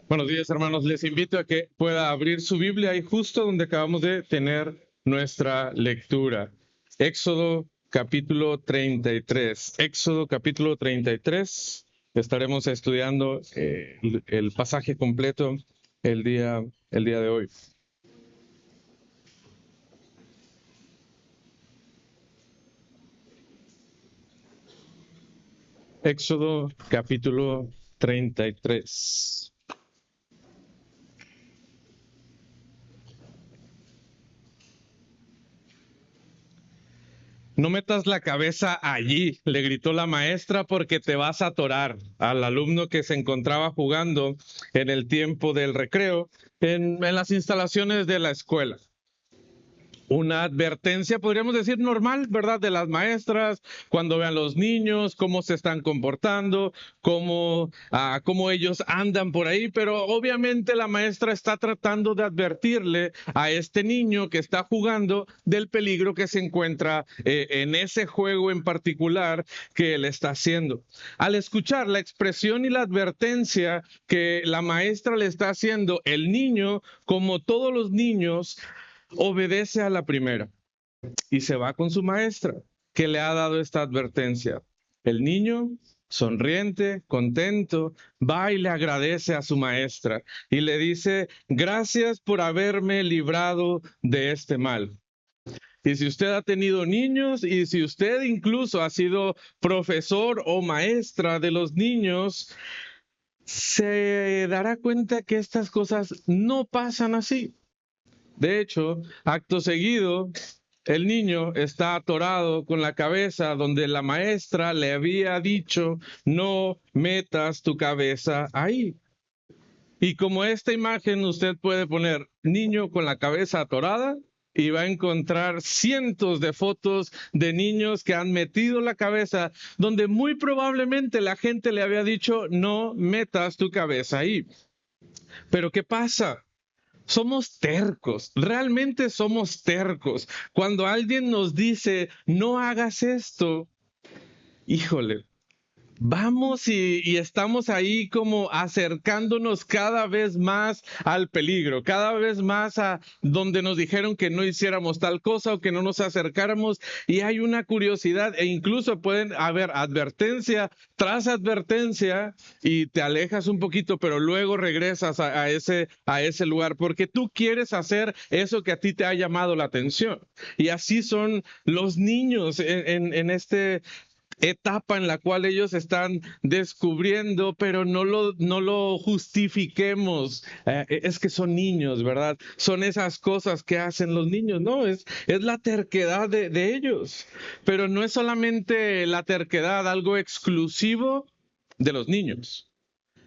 Buenos días, hermanos. Les invito a que pueda abrir su Biblia ahí justo donde acabamos de tener nuestra lectura. Éxodo capítulo 33. Éxodo capítulo 33. Estaremos estudiando el pasaje completo el día de hoy. Éxodo capítulo 33. No metas la cabeza allí, le gritó la maestra, porque te vas a atorar al alumno que se encontraba jugando en el tiempo del recreo en las instalaciones de la escuela. Una advertencia, podríamos decir, normal, ¿verdad? De las maestras, cuando vean los niños, cómo se están comportando, cómo ellos andan por ahí, pero obviamente la maestra está tratando de advertirle a este niño que está jugando del peligro que se encuentra en ese juego en particular que él está haciendo. Al escuchar la expresión y la advertencia que la maestra le está haciendo, el niño, como todos los niños, obedece a la primera y se va con su maestra, que le ha dado esta advertencia. El niño, sonriente, contento, va y le agradece a su maestra y le dice: gracias por haberme librado de este mal. Y si usted ha tenido niños y si usted incluso ha sido profesor o maestra de los niños, se dará cuenta que estas cosas no pasan así. De hecho, acto seguido, el niño está atorado con la cabeza donde la maestra le había dicho: no metas tu cabeza ahí. Y como esta imagen, usted puede poner niño con la cabeza atorada y va a encontrar cientos de fotos de niños que han metido la cabeza donde muy probablemente la gente le había dicho: no metas tu cabeza ahí. Pero ¿qué pasa? Somos tercos, realmente somos tercos. Cuando alguien nos dice: no hagas esto, híjole, vamos y estamos ahí como acercándonos cada vez más al peligro, cada vez más a donde nos dijeron que no hiciéramos tal cosa o que no nos acercáramos, y hay una curiosidad e incluso pueden haber advertencia tras advertencia y te alejas un poquito, pero luego regresas a ese lugar porque tú quieres hacer eso que a ti te ha llamado la atención. Y así son los niños en este etapa en la cual ellos están descubriendo, pero no lo justifiquemos. Es que son niños, ¿verdad? Son esas cosas que hacen los niños. No, es la terquedad de ellos. Pero no es solamente la terquedad algo exclusivo de los niños.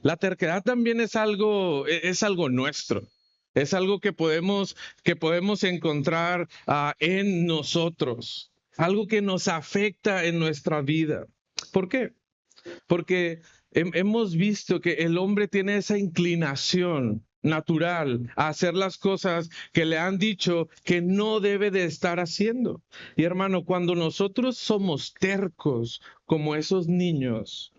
La terquedad también es algo nuestro. Es algo que podemos encontrar en nosotros, algo que nos afecta en nuestra vida. ¿Por qué? Porque hemos visto que el hombre tiene esa inclinación natural a hacer las cosas que le han dicho que no debe de estar haciendo. Y hermano, cuando nosotros somos tercos como esos niños,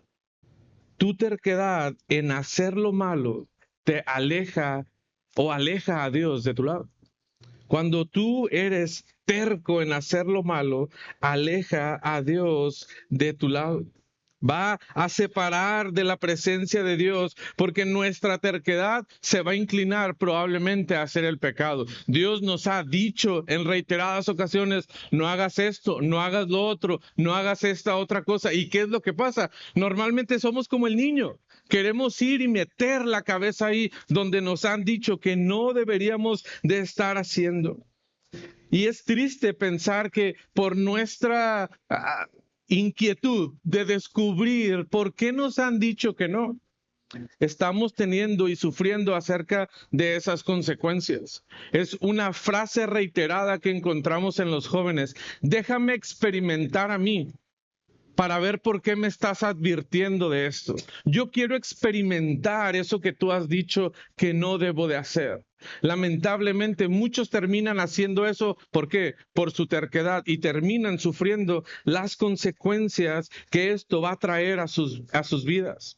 tu terquedad en hacer lo malo te aleja o aleja a Dios de tu lado. Cuando tú eres terco en hacer lo malo, aleja a Dios de tu lado. Va a separar de la presencia de Dios, porque nuestra terquedad se va a inclinar probablemente a hacer el pecado. Dios nos ha dicho en reiteradas ocasiones: no hagas esto, no hagas lo otro, no hagas esta otra cosa. ¿Y qué es lo que pasa? Normalmente somos como el niño. Queremos ir y meter la cabeza ahí donde nos han dicho que no deberíamos de estar haciendo. Y es triste pensar que por nuestra inquietud de descubrir por qué nos han dicho que no, estamos teniendo y sufriendo acerca de esas consecuencias. Es una frase reiterada que encontramos en los jóvenes: déjame experimentar a mí para ver por qué me estás advirtiendo de esto. Yo quiero experimentar eso que tú has dicho que no debo de hacer. Lamentablemente muchos terminan haciendo eso. ¿Por qué? Por su terquedad, y terminan sufriendo las consecuencias que esto va a traer a sus vidas.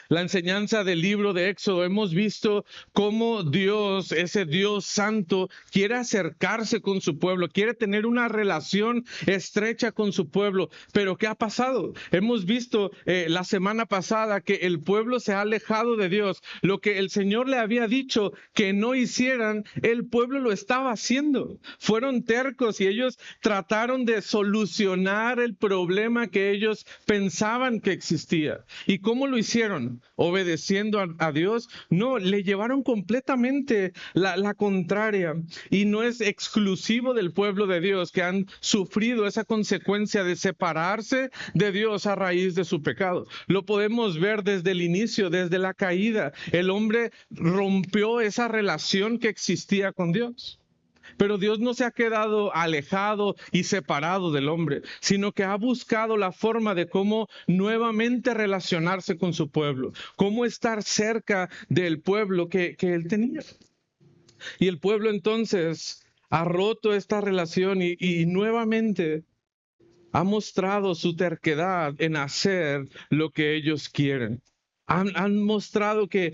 La enseñanza del libro de Éxodo, hemos visto cómo Dios, ese Dios santo, quiere acercarse con su pueblo, quiere tener una relación estrecha con su pueblo. Pero ¿qué ha pasado? Hemos visto la semana pasada que el pueblo se ha alejado de Dios. Lo que el Señor le había dicho que no hicieran, el pueblo lo estaba haciendo. Fueron tercos y ellos trataron de solucionar el problema que ellos pensaban que existía. ¿Y cómo lo hicieron? ¿Obedeciendo a Dios? No, le llevaron completamente la contraria. Y no es exclusivo del pueblo de Dios que han sufrido esa consecuencia de separarse de Dios a raíz de su pecado. Lo podemos ver desde el inicio, desde la caída. El hombre rompió esa relación que existía con Dios. Pero Dios no se ha quedado alejado y separado del hombre, sino que ha buscado la forma de cómo nuevamente relacionarse con su pueblo, cómo estar cerca del pueblo que él tenía. Y el pueblo entonces ha roto esta relación y nuevamente ha mostrado su terquedad en hacer lo que ellos quieren. Han mostrado que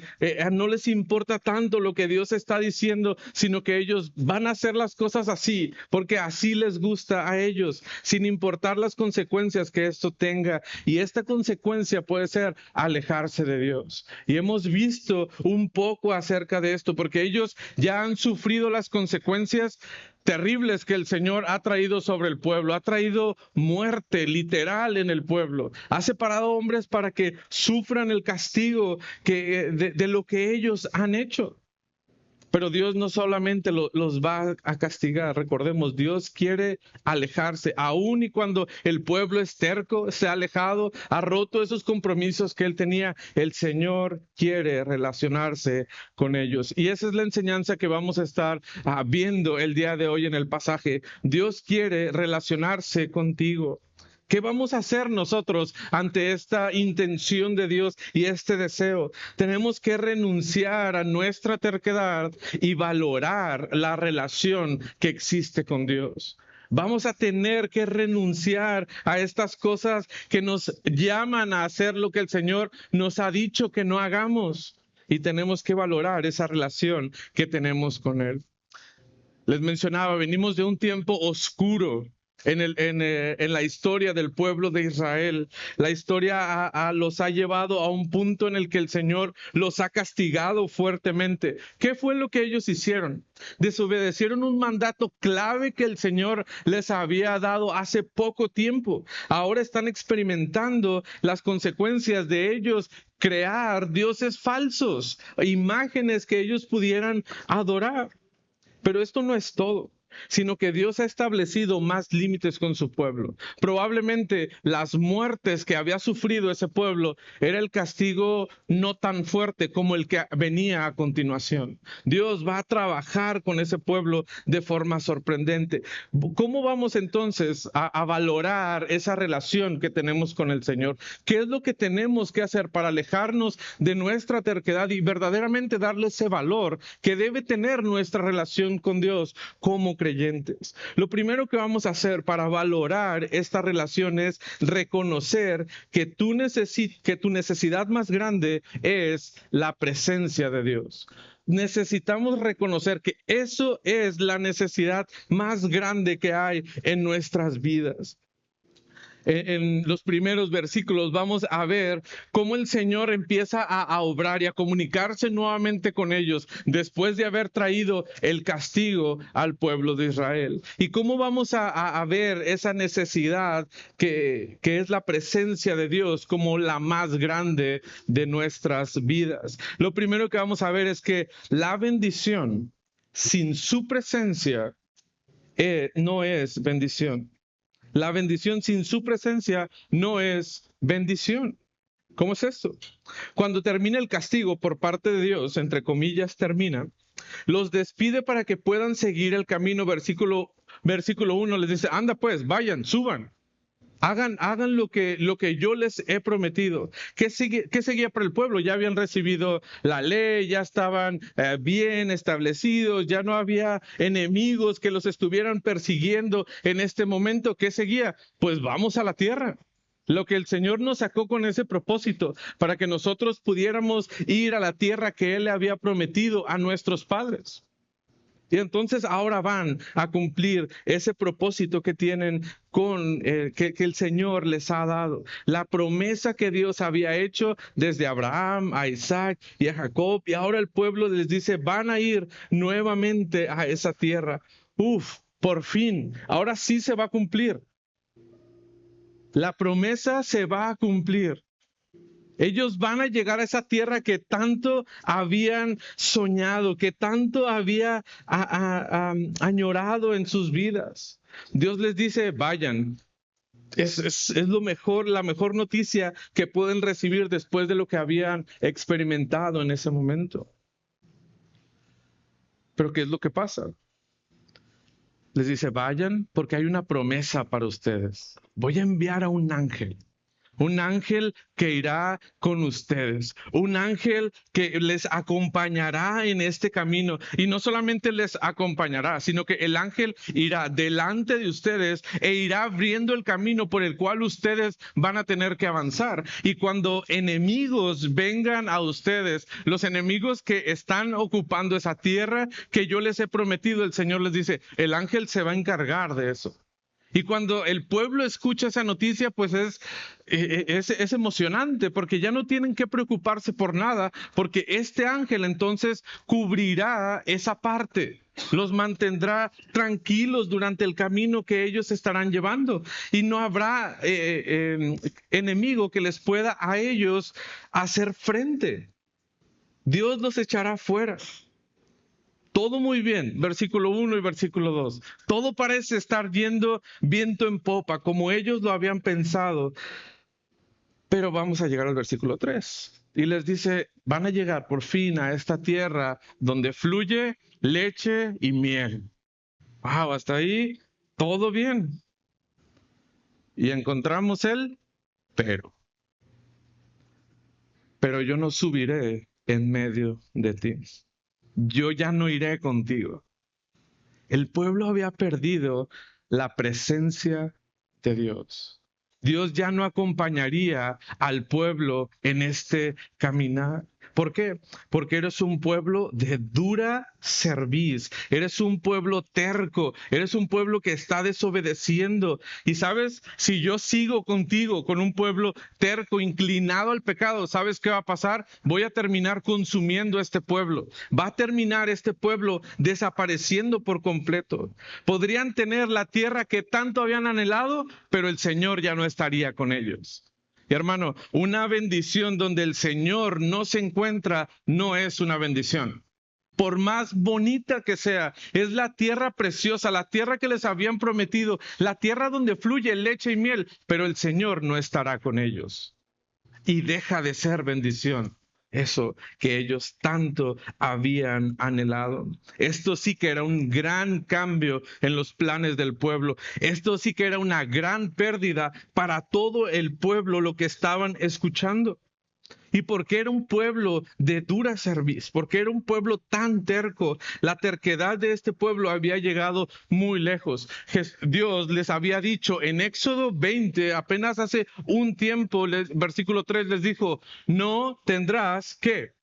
no les importa tanto lo que Dios está diciendo, sino que ellos van a hacer las cosas así, porque así les gusta a ellos, sin importar las consecuencias que esto tenga. Y esta consecuencia puede ser alejarse de Dios. Y hemos visto un poco acerca de esto, porque ellos ya han sufrido las consecuencias terribles que el Señor ha traído sobre el pueblo, ha traído muerte literal en el pueblo, ha separado hombres para que sufran el castigo de lo que ellos han hecho. Pero Dios no solamente los va a castigar, recordemos, Dios quiere alejarse, aun y cuando el pueblo es terco, se ha alejado, ha roto esos compromisos que él tenía, el Señor quiere relacionarse con ellos. Y esa es la enseñanza que vamos a estar viendo el día de hoy en el pasaje. Dios quiere relacionarse contigo. ¿Qué vamos a hacer nosotros ante esta intención de Dios y este deseo? Tenemos que renunciar a nuestra terquedad y valorar la relación que existe con Dios. Vamos a tener que renunciar a estas cosas que nos llaman a hacer lo que el Señor nos ha dicho que no hagamos. Y tenemos que valorar esa relación que tenemos con Él. Les mencionaba, venimos de un tiempo oscuro en la historia del pueblo de Israel. La historia los ha llevado a un punto en el que el Señor los ha castigado fuertemente. ¿Qué fue lo que ellos hicieron? Desobedecieron un mandato clave que el Señor les había dado hace poco tiempo. Ahora están experimentando las consecuencias de ellos crear dioses falsos, imágenes que ellos pudieran adorar. Pero esto no es todo, sino que Dios ha establecido más límites con su pueblo. Probablemente las muertes que había sufrido ese pueblo era el castigo no tan fuerte como el que venía a continuación. Dios va a trabajar con ese pueblo de forma sorprendente. ¿Cómo vamos entonces a valorar esa relación que tenemos con el Señor? ¿Qué es lo que tenemos que hacer para alejarnos de nuestra terquedad y verdaderamente darle ese valor que debe tener nuestra relación con Dios como creyentes? Lo primero que vamos a hacer para valorar esta relación es reconocer que tu necesidad más grande es la presencia de Dios. Necesitamos reconocer que eso es la necesidad más grande que hay en nuestras vidas. En los primeros versículos vamos a ver cómo el Señor empieza a obrar y a comunicarse nuevamente con ellos después de haber traído el castigo al pueblo de Israel. Y cómo vamos a ver esa necesidad que es la presencia de Dios como la más grande de nuestras vidas. Lo primero que vamos a ver es que la bendición sin su presencia no es bendición. La bendición sin su presencia no es bendición. ¿Cómo es esto? Cuando termina el castigo por parte de Dios, entre comillas termina, los despide para que puedan seguir el camino. Versículo 1 les dice, anda pues, vayan, suban. Hagan lo que yo les he prometido. ¿Qué seguía para el pueblo? Ya habían recibido la ley, ya estaban bien establecidos, ya no había enemigos que los estuvieran persiguiendo en este momento. ¿Qué seguía? Pues vamos a la tierra. Lo que el Señor nos sacó con ese propósito, para que nosotros pudiéramos ir a la tierra que Él le había prometido a nuestros padres. Y entonces ahora van a cumplir ese propósito que tienen que el Señor les ha dado. La promesa que Dios había hecho desde Abraham, a Isaac y a Jacob. Y ahora el pueblo les dice, van a ir nuevamente a esa tierra. Por fin, ahora sí se va a cumplir. La promesa se va a cumplir. Ellos van a llegar a esa tierra que tanto habían soñado, que tanto había añorado en sus vidas. Dios les dice, vayan. Es lo mejor, la mejor noticia que pueden recibir después de lo que habían experimentado en ese momento. Pero ¿qué es lo que pasa? Les dice, vayan porque hay una promesa para ustedes. Voy a enviar a un ángel. Un ángel que irá con ustedes, un ángel que les acompañará en este camino. Y no solamente les acompañará, sino que el ángel irá delante de ustedes e irá abriendo el camino por el cual ustedes van a tener que avanzar. Y cuando enemigos vengan a ustedes, los enemigos que están ocupando esa tierra que yo les he prometido, el Señor les dice, el ángel se va a encargar de eso. Y cuando el pueblo escucha esa noticia, pues es emocionante, porque ya no tienen que preocuparse por nada, porque este ángel entonces cubrirá esa parte, los mantendrá tranquilos durante el camino que ellos estarán llevando, y no habrá enemigo que les pueda a ellos hacer frente. Dios los echará fuera. Todo muy bien, versículo 1 y versículo 2. Todo parece estar yendo viento en popa, como ellos lo habían pensado. Pero vamos a llegar al versículo 3. Y les dice, van a llegar por fin a esta tierra donde fluye leche y miel. Wow, hasta ahí todo bien. Y encontramos el pero yo no subiré en medio de ti. Yo ya no iré contigo. El pueblo había perdido la presencia de Dios. Dios ya no acompañaría al pueblo en este caminar. ¿Por qué? Porque eres un pueblo de dura cerviz, eres un pueblo terco, eres un pueblo que está desobedeciendo. Y sabes, si yo sigo contigo con un pueblo terco, inclinado al pecado, ¿sabes qué va a pasar? Voy a terminar consumiendo este pueblo. Va a terminar este pueblo desapareciendo por completo. Podrían tener la tierra que tanto habían anhelado, pero el Señor ya no estaría con ellos. Y hermano, una bendición donde el Señor no se encuentra no es una bendición. Por más bonita que sea, es la tierra preciosa, la tierra que les habían prometido, la tierra donde fluye leche y miel, pero el Señor no estará con ellos. Y deja de ser bendición eso que ellos tanto habían anhelado. Esto sí que era un gran cambio en los planes del pueblo. Esto sí que era una gran pérdida para todo el pueblo lo que estaban escuchando. ¿Y por qué era un pueblo de dura cerviz? ¿Por qué era un pueblo tan terco? La terquedad de este pueblo había llegado muy lejos. Dios les había dicho en Éxodo 20, apenas hace un tiempo, versículo 3 les dijo, no tendrás ¿qué?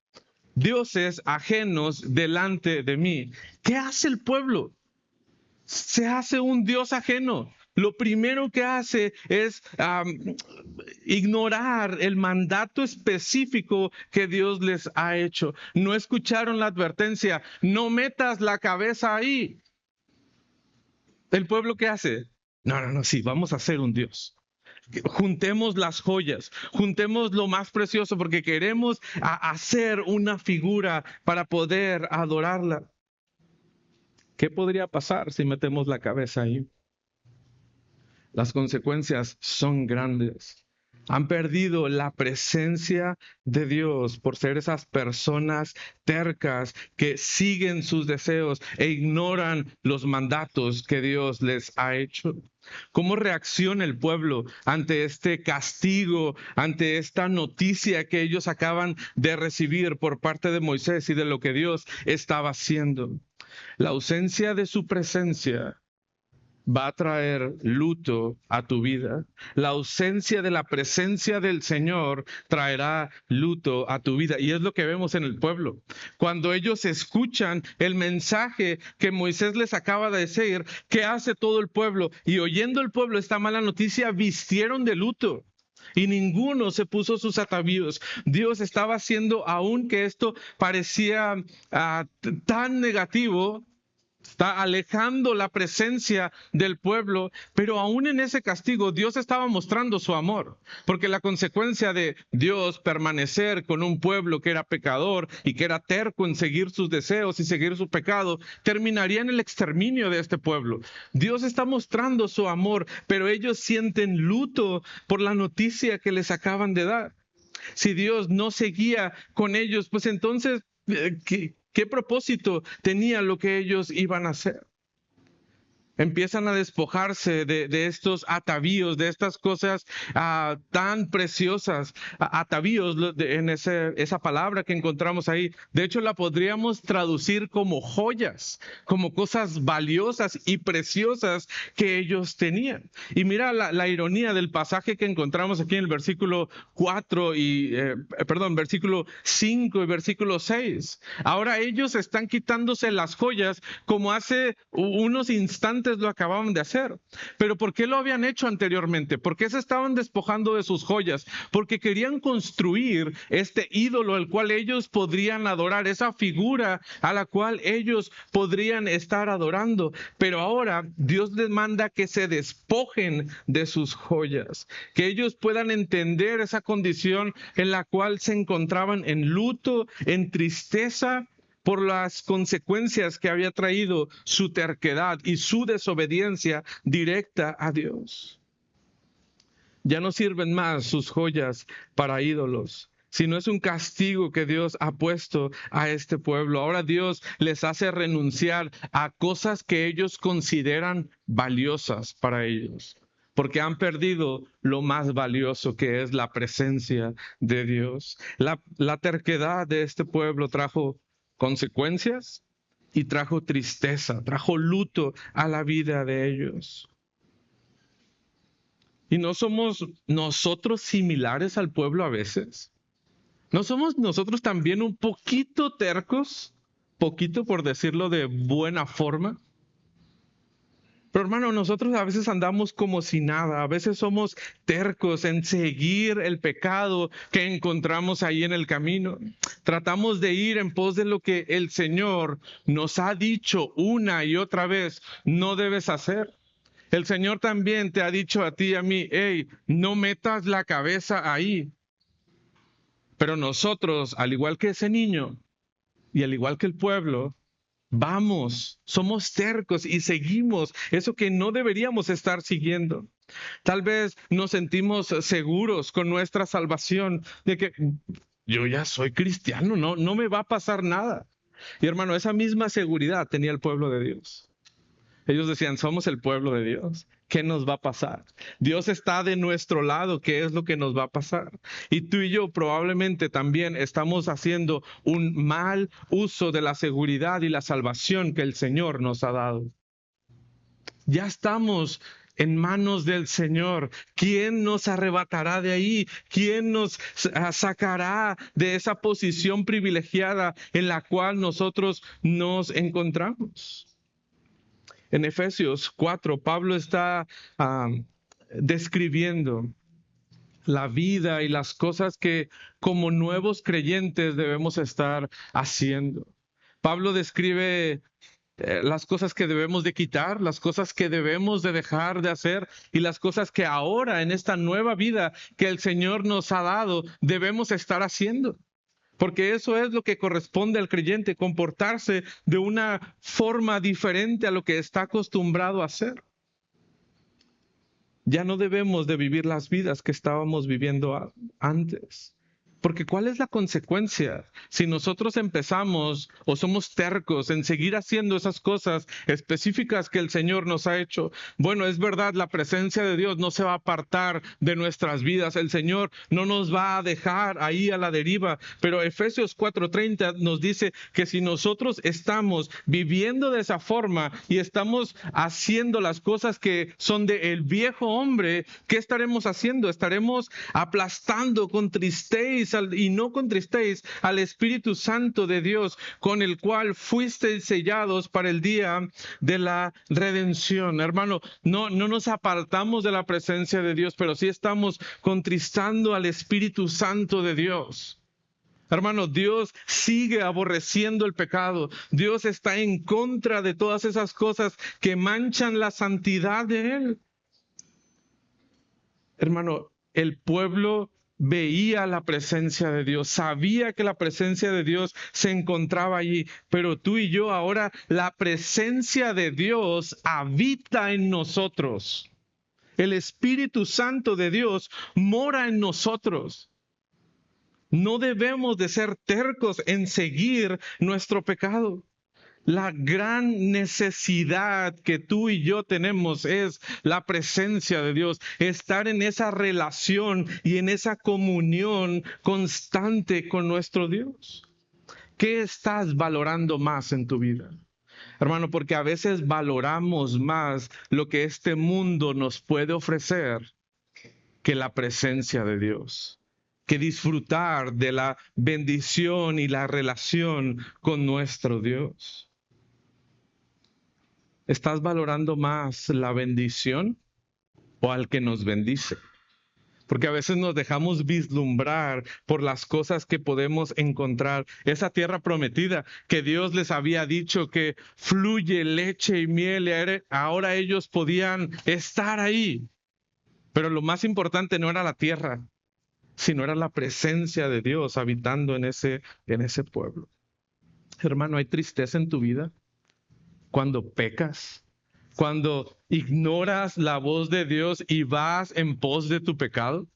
Dioses ajenos delante de mí. ¿Qué hace el pueblo? Se hace un Dios ajeno. Lo primero que hace es ignorar el mandato específico que Dios les ha hecho. No escucharon la advertencia, no metas la cabeza ahí. ¿El pueblo qué hace? No, sí, vamos a hacer un Dios. Juntemos las joyas, juntemos lo más precioso porque queremos hacer una figura para poder adorarla. ¿Qué podría pasar si metemos la cabeza ahí? Las consecuencias son grandes. Han perdido la presencia de Dios por ser esas personas tercas que siguen sus deseos e ignoran los mandatos que Dios les ha hecho. ¿Cómo reacciona el pueblo ante este castigo, ante esta noticia que ellos acaban de recibir por parte de Moisés y de lo que Dios estaba haciendo? La ausencia de su presencia va a traer luto a tu vida. La ausencia de la presencia del Señor traerá luto a tu vida. Y es lo que vemos en el pueblo. Cuando ellos escuchan el mensaje que Moisés les acaba de decir, ¿qué hace todo el pueblo? Y oyendo el pueblo esta mala noticia, vistieron de luto. Y ninguno se puso sus atavíos. Dios estaba haciendo, aun que esto parecía tan negativo, está alejando la presencia del pueblo, pero aún en ese castigo Dios estaba mostrando su amor, porque la consecuencia de Dios permanecer con un pueblo que era pecador y que era terco en seguir sus deseos y seguir su pecado, terminaría en el exterminio de este pueblo. Dios está mostrando su amor, pero ellos sienten luto por la noticia que les acaban de dar. Si Dios no seguía con ellos, pues entonces, ¿qué propósito tenía lo que ellos iban a hacer? Empiezan a despojarse de estos atavíos, de estas cosas tan preciosas. Atavíos, en esa palabra que encontramos ahí. De hecho, la podríamos traducir como joyas, como cosas valiosas y preciosas que ellos tenían. Y mira la ironía del pasaje que encontramos aquí en el versículo 4 versículo 5 y versículo 6. Ahora ellos están quitándose las joyas como hace unos instantes lo acababan de hacer. Pero ¿por qué lo habían hecho anteriormente? ¿Por qué se estaban despojando de sus joyas? Porque querían construir este ídolo al cual ellos podrían adorar, esa figura a la cual ellos podrían estar adorando. Pero ahora Dios les manda que se despojen de sus joyas, que ellos puedan entender esa condición en la cual se encontraban en luto, en tristeza, por las consecuencias que había traído su terquedad y su desobediencia directa a Dios. Ya no sirven más sus joyas para ídolos, sino es un castigo que Dios ha puesto a este pueblo. Ahora Dios les hace renunciar a cosas que ellos consideran valiosas para ellos, porque han perdido lo más valioso, que es la presencia de Dios. La terquedad de este pueblo trajo consecuencias y trajo tristeza, trajo luto a la vida de ellos. ¿Y no somos nosotros similares al pueblo a veces? ¿No somos nosotros también un poquito tercos? Poquito, por decirlo de buena forma. Pero hermano, nosotros a veces andamos como si nada, a veces somos tercos en seguir el pecado que encontramos ahí en el camino. Tratamos de ir en pos de lo que el Señor nos ha dicho una y otra vez, no debes hacer. El Señor también te ha dicho a ti y a mí, hey, no metas la cabeza ahí. Pero nosotros, al igual que ese niño y al igual que el pueblo, vamos, somos tercos y seguimos eso que no deberíamos estar siguiendo. Tal vez nos sentimos seguros con nuestra salvación de que yo ya soy cristiano, no me va a pasar nada. Y hermano, esa misma seguridad tenía el pueblo de Dios. Ellos decían, somos el pueblo de Dios. ¿Qué nos va a pasar? Dios está de nuestro lado. ¿Qué es lo que nos va a pasar? Y tú y yo probablemente también estamos haciendo un mal uso de la seguridad y la salvación que el Señor nos ha dado. Ya estamos en manos del Señor. ¿Quién nos arrebatará de ahí? ¿Quién nos sacará de esa posición privilegiada en la cual nosotros nos encontramos? En Efesios 4, Pablo está describiendo la vida y las cosas que como nuevos creyentes debemos estar haciendo. Pablo describe las cosas que debemos de quitar, las cosas que debemos de dejar de hacer y las cosas que ahora en esta nueva vida que el Señor nos ha dado debemos estar haciendo. Porque eso es lo que corresponde al creyente, comportarse de una forma diferente a lo que está acostumbrado a hacer. Ya no debemos de vivir las vidas que estábamos viviendo antes. Porque ¿cuál es la consecuencia? Si nosotros empezamos o somos tercos en seguir haciendo esas cosas específicas que el Señor nos ha hecho, bueno, es verdad, la presencia de Dios no se va a apartar de nuestras vidas. El Señor no nos va a dejar ahí a la deriva. Pero Efesios 4:30 nos dice que si nosotros estamos viviendo de esa forma y estamos haciendo las cosas que son del viejo hombre, ¿qué estaremos haciendo? Estaremos aplastando, contristéis y no contristéis al Espíritu Santo de Dios, con el cual fuisteis sellados para el día de la redención. Hermano, no nos apartamos de la presencia de Dios, pero sí estamos contristando al Espíritu Santo de Dios. Hermano, Dios sigue aborreciendo el pecado. Dios está en contra de todas esas cosas que manchan la santidad de Él. Hermano, el pueblo veía la presencia de Dios, sabía que la presencia de Dios se encontraba allí, pero tú y yo ahora, la presencia de Dios habita en nosotros. El Espíritu Santo de Dios mora en nosotros. No debemos de ser tercos en seguir nuestro pecado. La gran necesidad que tú y yo tenemos es la presencia de Dios, estar en esa relación y en esa comunión constante con nuestro Dios. ¿Qué estás valorando más en tu vida? Hermano, porque a veces valoramos más lo que este mundo nos puede ofrecer que la presencia de Dios, que disfrutar de la bendición y la relación con nuestro Dios. ¿Estás valorando más la bendición o al que nos bendice? Porque a veces nos dejamos vislumbrar por las cosas que podemos encontrar. Esa tierra prometida que Dios les había dicho que fluye leche y miel, ahora ellos podían estar ahí. Pero lo más importante no era la tierra, sino era la presencia de Dios habitando en ese pueblo. Hermano, ¿hay tristeza en tu vida cuando pecas? Cuando ignoras la voz de Dios y vas en pos de tu pecado,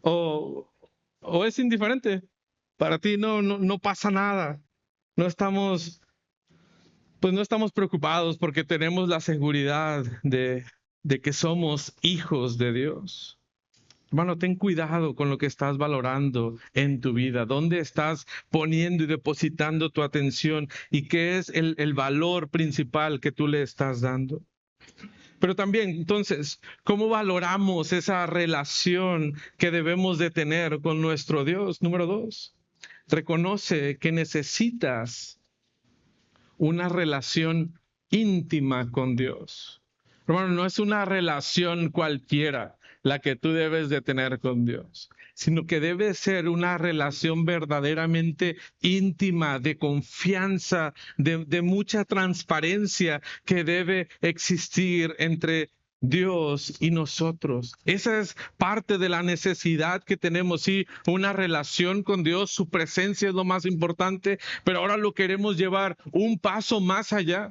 o es indiferente. Para ti no pasa nada. No estamos preocupados porque tenemos la seguridad de que somos hijos de Dios. Hermano, ten cuidado con lo que estás valorando en tu vida. ¿Dónde estás poniendo y depositando tu atención? ¿Y qué es el valor principal que tú le estás dando? Pero también, entonces, ¿cómo valoramos esa relación que debemos de tener con nuestro Dios? Número 2, reconoce que necesitas una relación íntima con Dios. Hermano, no es una relación cualquiera la que tú debes de tener con Dios, sino que debe ser una relación verdaderamente íntima, de confianza, de mucha transparencia que debe existir entre Dios y nosotros. Esa es parte de la necesidad que tenemos, sí, una relación con Dios, su presencia es lo más importante, pero ahora lo queremos llevar un paso más allá.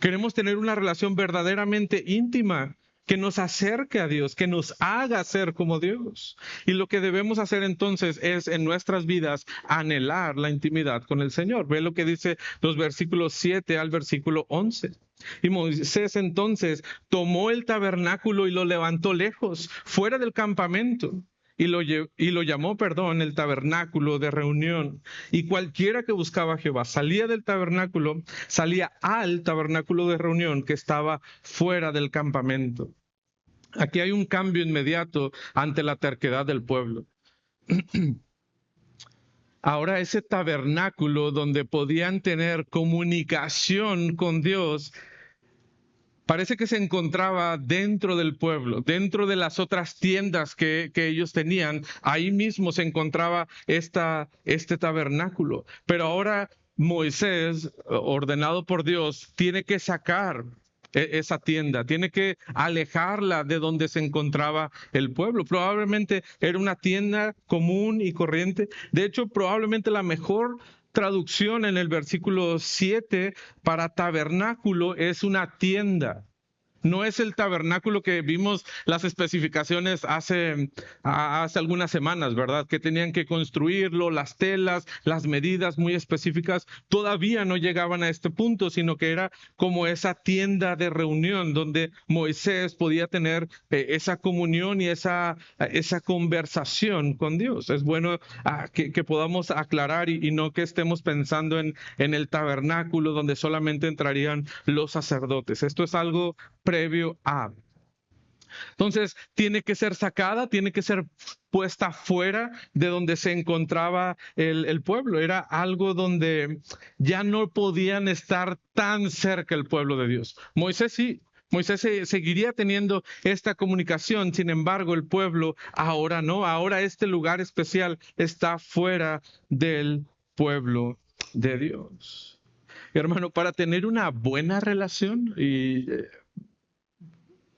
Queremos tener una relación verdaderamente íntima que nos acerque a Dios, que nos haga ser como Dios. Y lo que debemos hacer entonces es en nuestras vidas anhelar la intimidad con el Señor. Ve lo que dice los versículos 7 al versículo 11. Y Moisés entonces tomó el tabernáculo y lo levantó lejos, fuera del campamento. Y lo llamó, el tabernáculo de reunión. Y cualquiera que buscaba a Jehová salía al tabernáculo de reunión que estaba fuera del campamento. Aquí hay un cambio inmediato ante la terquedad del pueblo. Ahora ese tabernáculo donde podían tener comunicación con Dios, parece que se encontraba dentro del pueblo, dentro de las otras tiendas que ellos tenían. Ahí mismo se encontraba este tabernáculo. Pero ahora Moisés, ordenado por Dios, tiene que sacar esa tienda, tiene que alejarla de donde se encontraba el pueblo. Probablemente era una tienda común y corriente. De hecho, probablemente la mejor traducción en el versículo 7 para tabernáculo es una tienda. No es el tabernáculo que vimos las especificaciones hace algunas semanas, ¿verdad? Que tenían que construirlo, las telas, las medidas muy específicas, todavía no llegaban a este punto, sino que era como esa tienda de reunión donde Moisés podía tener esa comunión y esa conversación con Dios. Es bueno que podamos aclarar y no que estemos pensando en el tabernáculo donde solamente entrarían los sacerdotes. Esto es algo previo a. Entonces, tiene que ser sacada, tiene que ser puesta fuera de donde se encontraba el pueblo. Era algo donde ya no podían estar tan cerca el pueblo de Dios. Moisés sí. Moisés seguiría teniendo esta comunicación, sin embargo, el pueblo ahora no. Ahora este lugar especial está fuera del pueblo de Dios. Hermano, para tener una buena relación y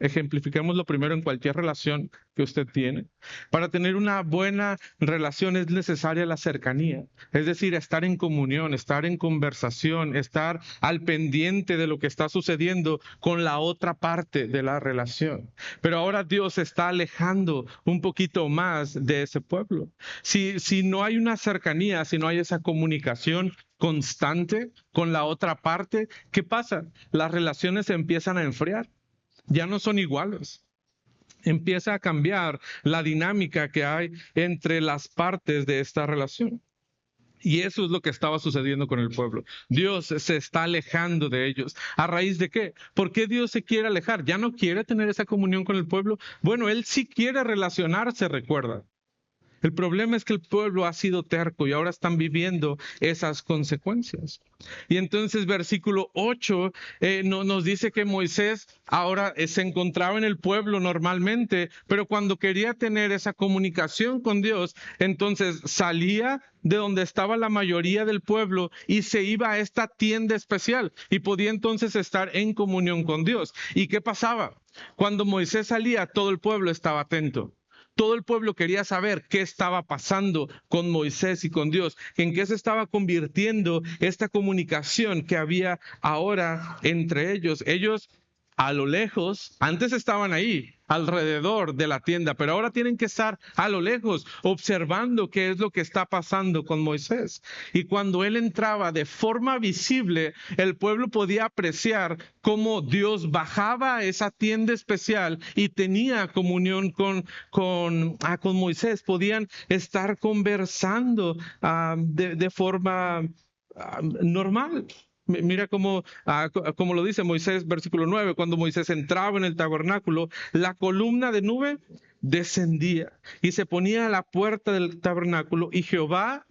ejemplifiquemos lo primero en cualquier relación que usted tiene. Para tener una buena relación es necesaria la cercanía, es decir, estar en comunión, estar en conversación, estar al pendiente de lo que está sucediendo con la otra parte de la relación. Pero ahora Dios se está alejando un poquito más de ese pueblo. Si no hay una cercanía, si no hay esa comunicación constante con la otra parte, ¿qué pasa? Las relaciones se empiezan a enfriar. Ya no son iguales. Empieza a cambiar la dinámica que hay entre las partes de esta relación. Y eso es lo que estaba sucediendo con el pueblo. Dios se está alejando de ellos. ¿A raíz de qué? ¿Por qué Dios se quiere alejar? ¿Ya no quiere tener esa comunión con el pueblo? Bueno, Él sí quiere relacionarse, recuerda. El problema es que el pueblo ha sido terco y ahora están viviendo esas consecuencias. Y entonces versículo 8 nos dice que Moisés ahora se encontraba en el pueblo normalmente, pero cuando quería tener esa comunicación con Dios, entonces salía de donde estaba la mayoría del pueblo y se iba a esta tienda especial y podía entonces estar en comunión con Dios. ¿Y qué pasaba? Cuando Moisés salía, todo el pueblo estaba atento. Todo el pueblo quería saber qué estaba pasando con Moisés y con Dios, en qué se estaba convirtiendo esta comunicación que había ahora entre ellos. Ellos a lo lejos, antes estaban ahí, alrededor de la tienda, pero ahora tienen que estar a lo lejos, observando qué es lo que está pasando con Moisés. Y cuando él entraba de forma visible, el pueblo podía apreciar cómo Dios bajaba a esa tienda especial y tenía comunión con Moisés. Podían estar conversando de forma normal. Mira cómo lo dice Moisés, versículo 9, cuando Moisés entraba en el tabernáculo, la columna de nube descendía y se ponía a la puerta del tabernáculo y Jehová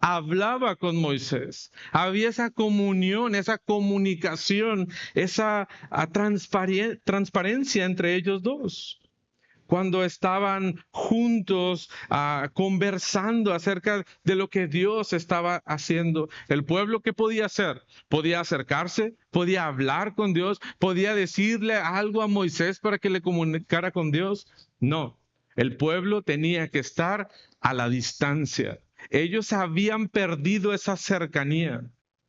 hablaba con Moisés. Había esa comunión, esa comunicación, esa transparencia entre ellos dos. Cuando estaban juntos conversando acerca de lo que Dios estaba haciendo. El pueblo, ¿qué podía hacer? Podía acercarse, podía hablar con Dios, podía decirle algo a Moisés para que le comunicara con Dios. No, el pueblo tenía que estar a la distancia. Ellos habían perdido esa cercanía.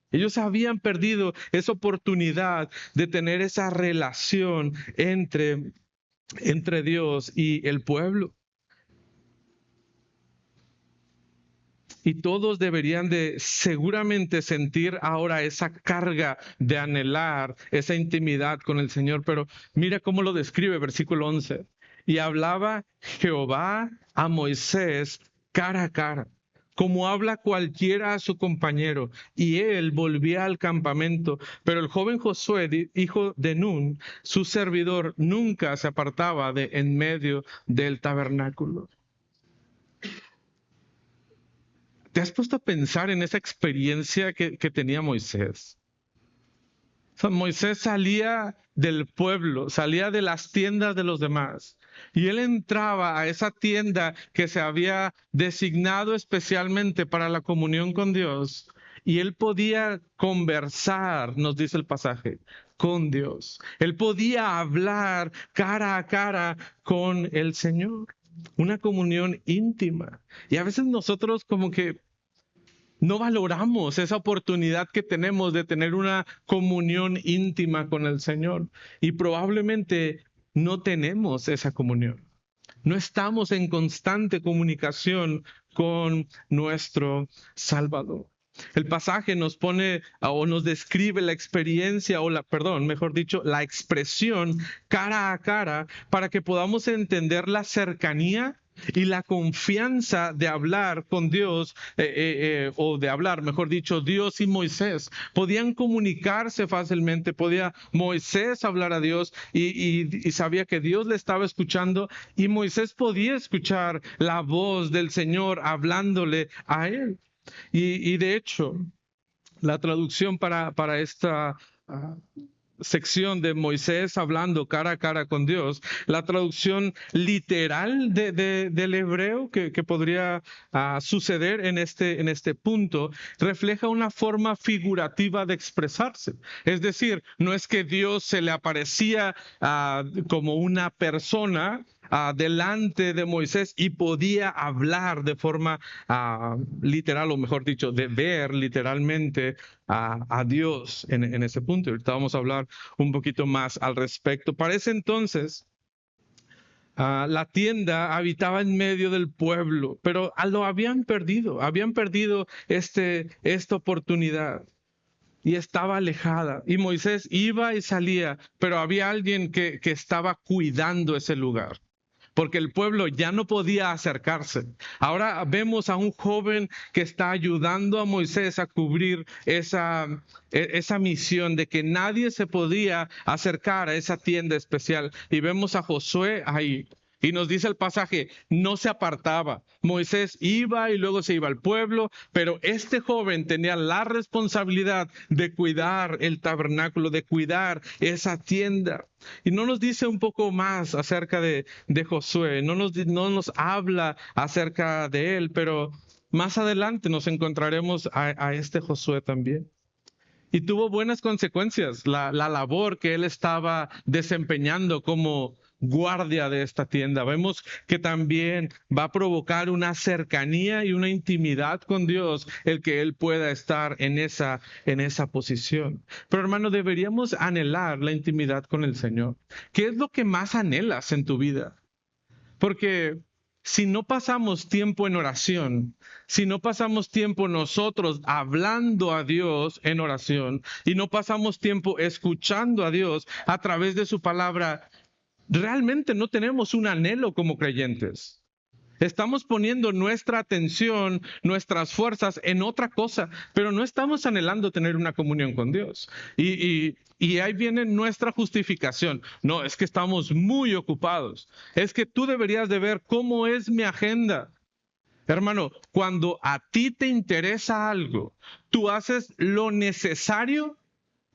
Ellos habían perdido esa oportunidad de tener esa relación entre Dios y el pueblo. Y todos deberían de seguramente sentir ahora esa carga de anhelar esa intimidad con el Señor. Pero mira cómo lo describe versículo 11. Y hablaba Jehová a Moisés cara a cara, como habla cualquiera a su compañero. Y él volvía al campamento. Pero el joven Josué, hijo de Nun, su servidor, nunca se apartaba de en medio del tabernáculo. ¿Te has puesto a pensar en esa experiencia que tenía Moisés? O sea, Moisés salía del pueblo, salía de las tiendas de los demás. Y él entraba a esa tienda que se había designado especialmente para la comunión con Dios. Y él podía conversar, nos dice el pasaje, con Dios. Él podía hablar cara a cara con el Señor. Una comunión íntima. Y a veces nosotros como que no valoramos esa oportunidad que tenemos de tener una comunión íntima con el Señor. Y probablemente no tenemos esa comunión. No estamos en constante comunicación con nuestro Salvador. El pasaje nos pone o nos describe la experiencia mejor dicho, la expresión cara a cara para que podamos entender la cercanía y la confianza de hablar con Dios, o de hablar, mejor dicho, Dios y Moisés. Podían comunicarse fácilmente, podía Moisés hablar a Dios y sabía que Dios le estaba escuchando y Moisés podía escuchar la voz del Señor hablándole a él. Y de hecho, la traducción para esta sección de Moisés hablando cara a cara con Dios, la traducción literal del hebreo que podría suceder en este punto, refleja una forma figurativa de expresarse. Es decir, no es que Dios se le aparecía como una persona delante de Moisés y podía hablar de forma literal, o mejor dicho, de ver literalmente a Dios en ese punto. Ahorita vamos a hablar un poquito más al respecto. Para ese entonces, la tienda habitaba en medio del pueblo, pero lo habían perdido esta oportunidad. Y estaba alejada. Y Moisés iba y salía, pero había alguien que estaba cuidando ese lugar, porque el pueblo ya no podía acercarse. Ahora vemos a un joven que está ayudando a Moisés a cubrir esa misión de que nadie se podía acercar a esa tienda especial. Y vemos a Josué ahí. Y nos dice el pasaje, no se apartaba. Moisés iba y luego se iba al pueblo, pero este joven tenía la responsabilidad de cuidar el tabernáculo, de cuidar esa tienda. Y no nos dice un poco más acerca de Josué, no nos habla acerca de él, pero más adelante nos encontraremos a este Josué también. Y tuvo buenas consecuencias la labor que él estaba desempeñando como guardia de esta tienda. Vemos que también va a provocar una cercanía y una intimidad con Dios el que él pueda estar en esa posición. Pero hermano, deberíamos anhelar la intimidad con el Señor. ¿Qué es lo que más anhelas en tu vida? Porque si no pasamos tiempo en oración, si no pasamos tiempo nosotros hablando a Dios en oración y no pasamos tiempo escuchando a Dios a través de su palabra, realmente no tenemos un anhelo como creyentes. Estamos poniendo nuestra atención, nuestras fuerzas en otra cosa, pero no estamos anhelando tener una comunión con Dios. Y ahí viene nuestra justificación. No, es que estamos muy ocupados. Es que tú deberías de ver cómo es mi agenda. Hermano, cuando a ti te interesa algo, tú haces lo necesario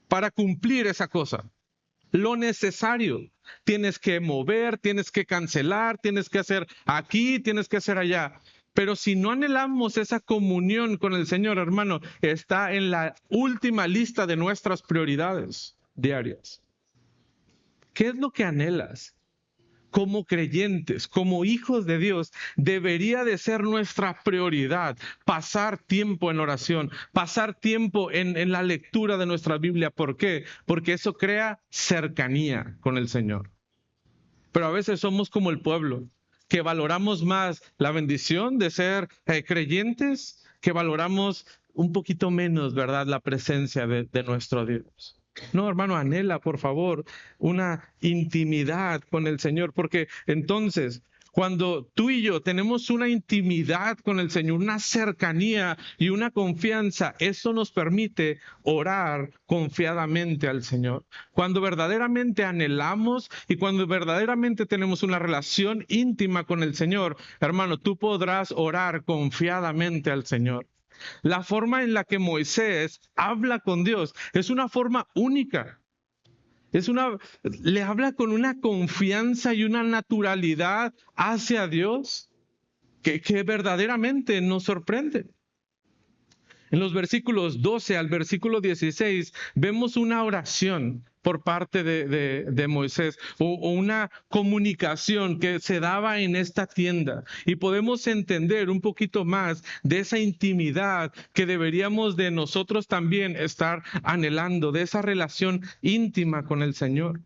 para cumplir esa cosa. Lo necesario. Tienes que mover, tienes que cancelar, tienes que hacer aquí, tienes que hacer allá. Pero si no anhelamos esa comunión con el Señor, hermano, está en la última lista de nuestras prioridades diarias. ¿Qué es lo que anhelas? Como creyentes, como hijos de Dios, debería de ser nuestra prioridad pasar tiempo en oración, pasar tiempo en la lectura de nuestra Biblia. ¿Por qué? Porque eso crea cercanía con el Señor. Pero a veces somos como el pueblo, que valoramos más la bendición de ser creyentes, que valoramos un poquito menos, ¿verdad?, la presencia de nuestro Dios. No, hermano, anhela, por favor, una intimidad con el Señor, porque entonces, cuando tú y yo tenemos una intimidad con el Señor, una cercanía y una confianza, eso nos permite orar confiadamente al Señor. Cuando verdaderamente anhelamos y cuando verdaderamente tenemos una relación íntima con el Señor, hermano, tú podrás orar confiadamente al Señor. La forma en la que Moisés habla con Dios es una forma única. Le habla con una confianza y una naturalidad hacia Dios que verdaderamente nos sorprende. En los versículos 12 al versículo 16 vemos una oración por parte de Moisés o una comunicación que se daba en esta tienda. Y podemos entender un poquito más de esa intimidad que deberíamos de nosotros también estar anhelando, de esa relación íntima con el Señor.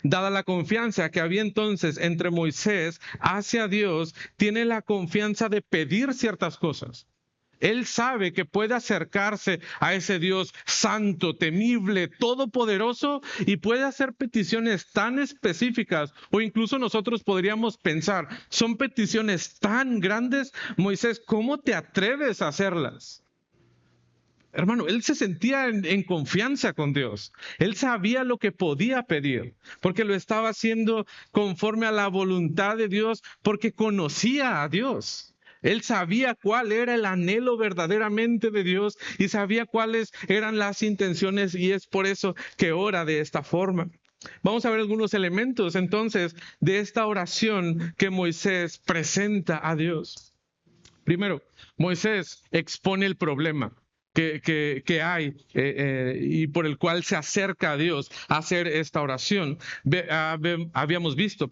Dada la confianza que había entonces entre Moisés hacia Dios, tiene la confianza de pedir ciertas cosas. Él sabe que puede acercarse a ese Dios santo, temible, todopoderoso y puede hacer peticiones tan específicas o incluso nosotros podríamos pensar, son peticiones tan grandes, Moisés, ¿cómo te atreves a hacerlas? Hermano, él se sentía en confianza con Dios. Él sabía lo que podía pedir, porque lo estaba haciendo conforme a la voluntad de Dios, porque conocía a Dios. Él sabía cuál era el anhelo verdaderamente de Dios y sabía cuáles eran las intenciones y es por eso que ora de esta forma. Vamos a ver algunos elementos entonces de esta oración que Moisés presenta a Dios. Primero, Moisés expone el problema que hay y por el cual se acerca a Dios a hacer esta oración. Habíamos visto,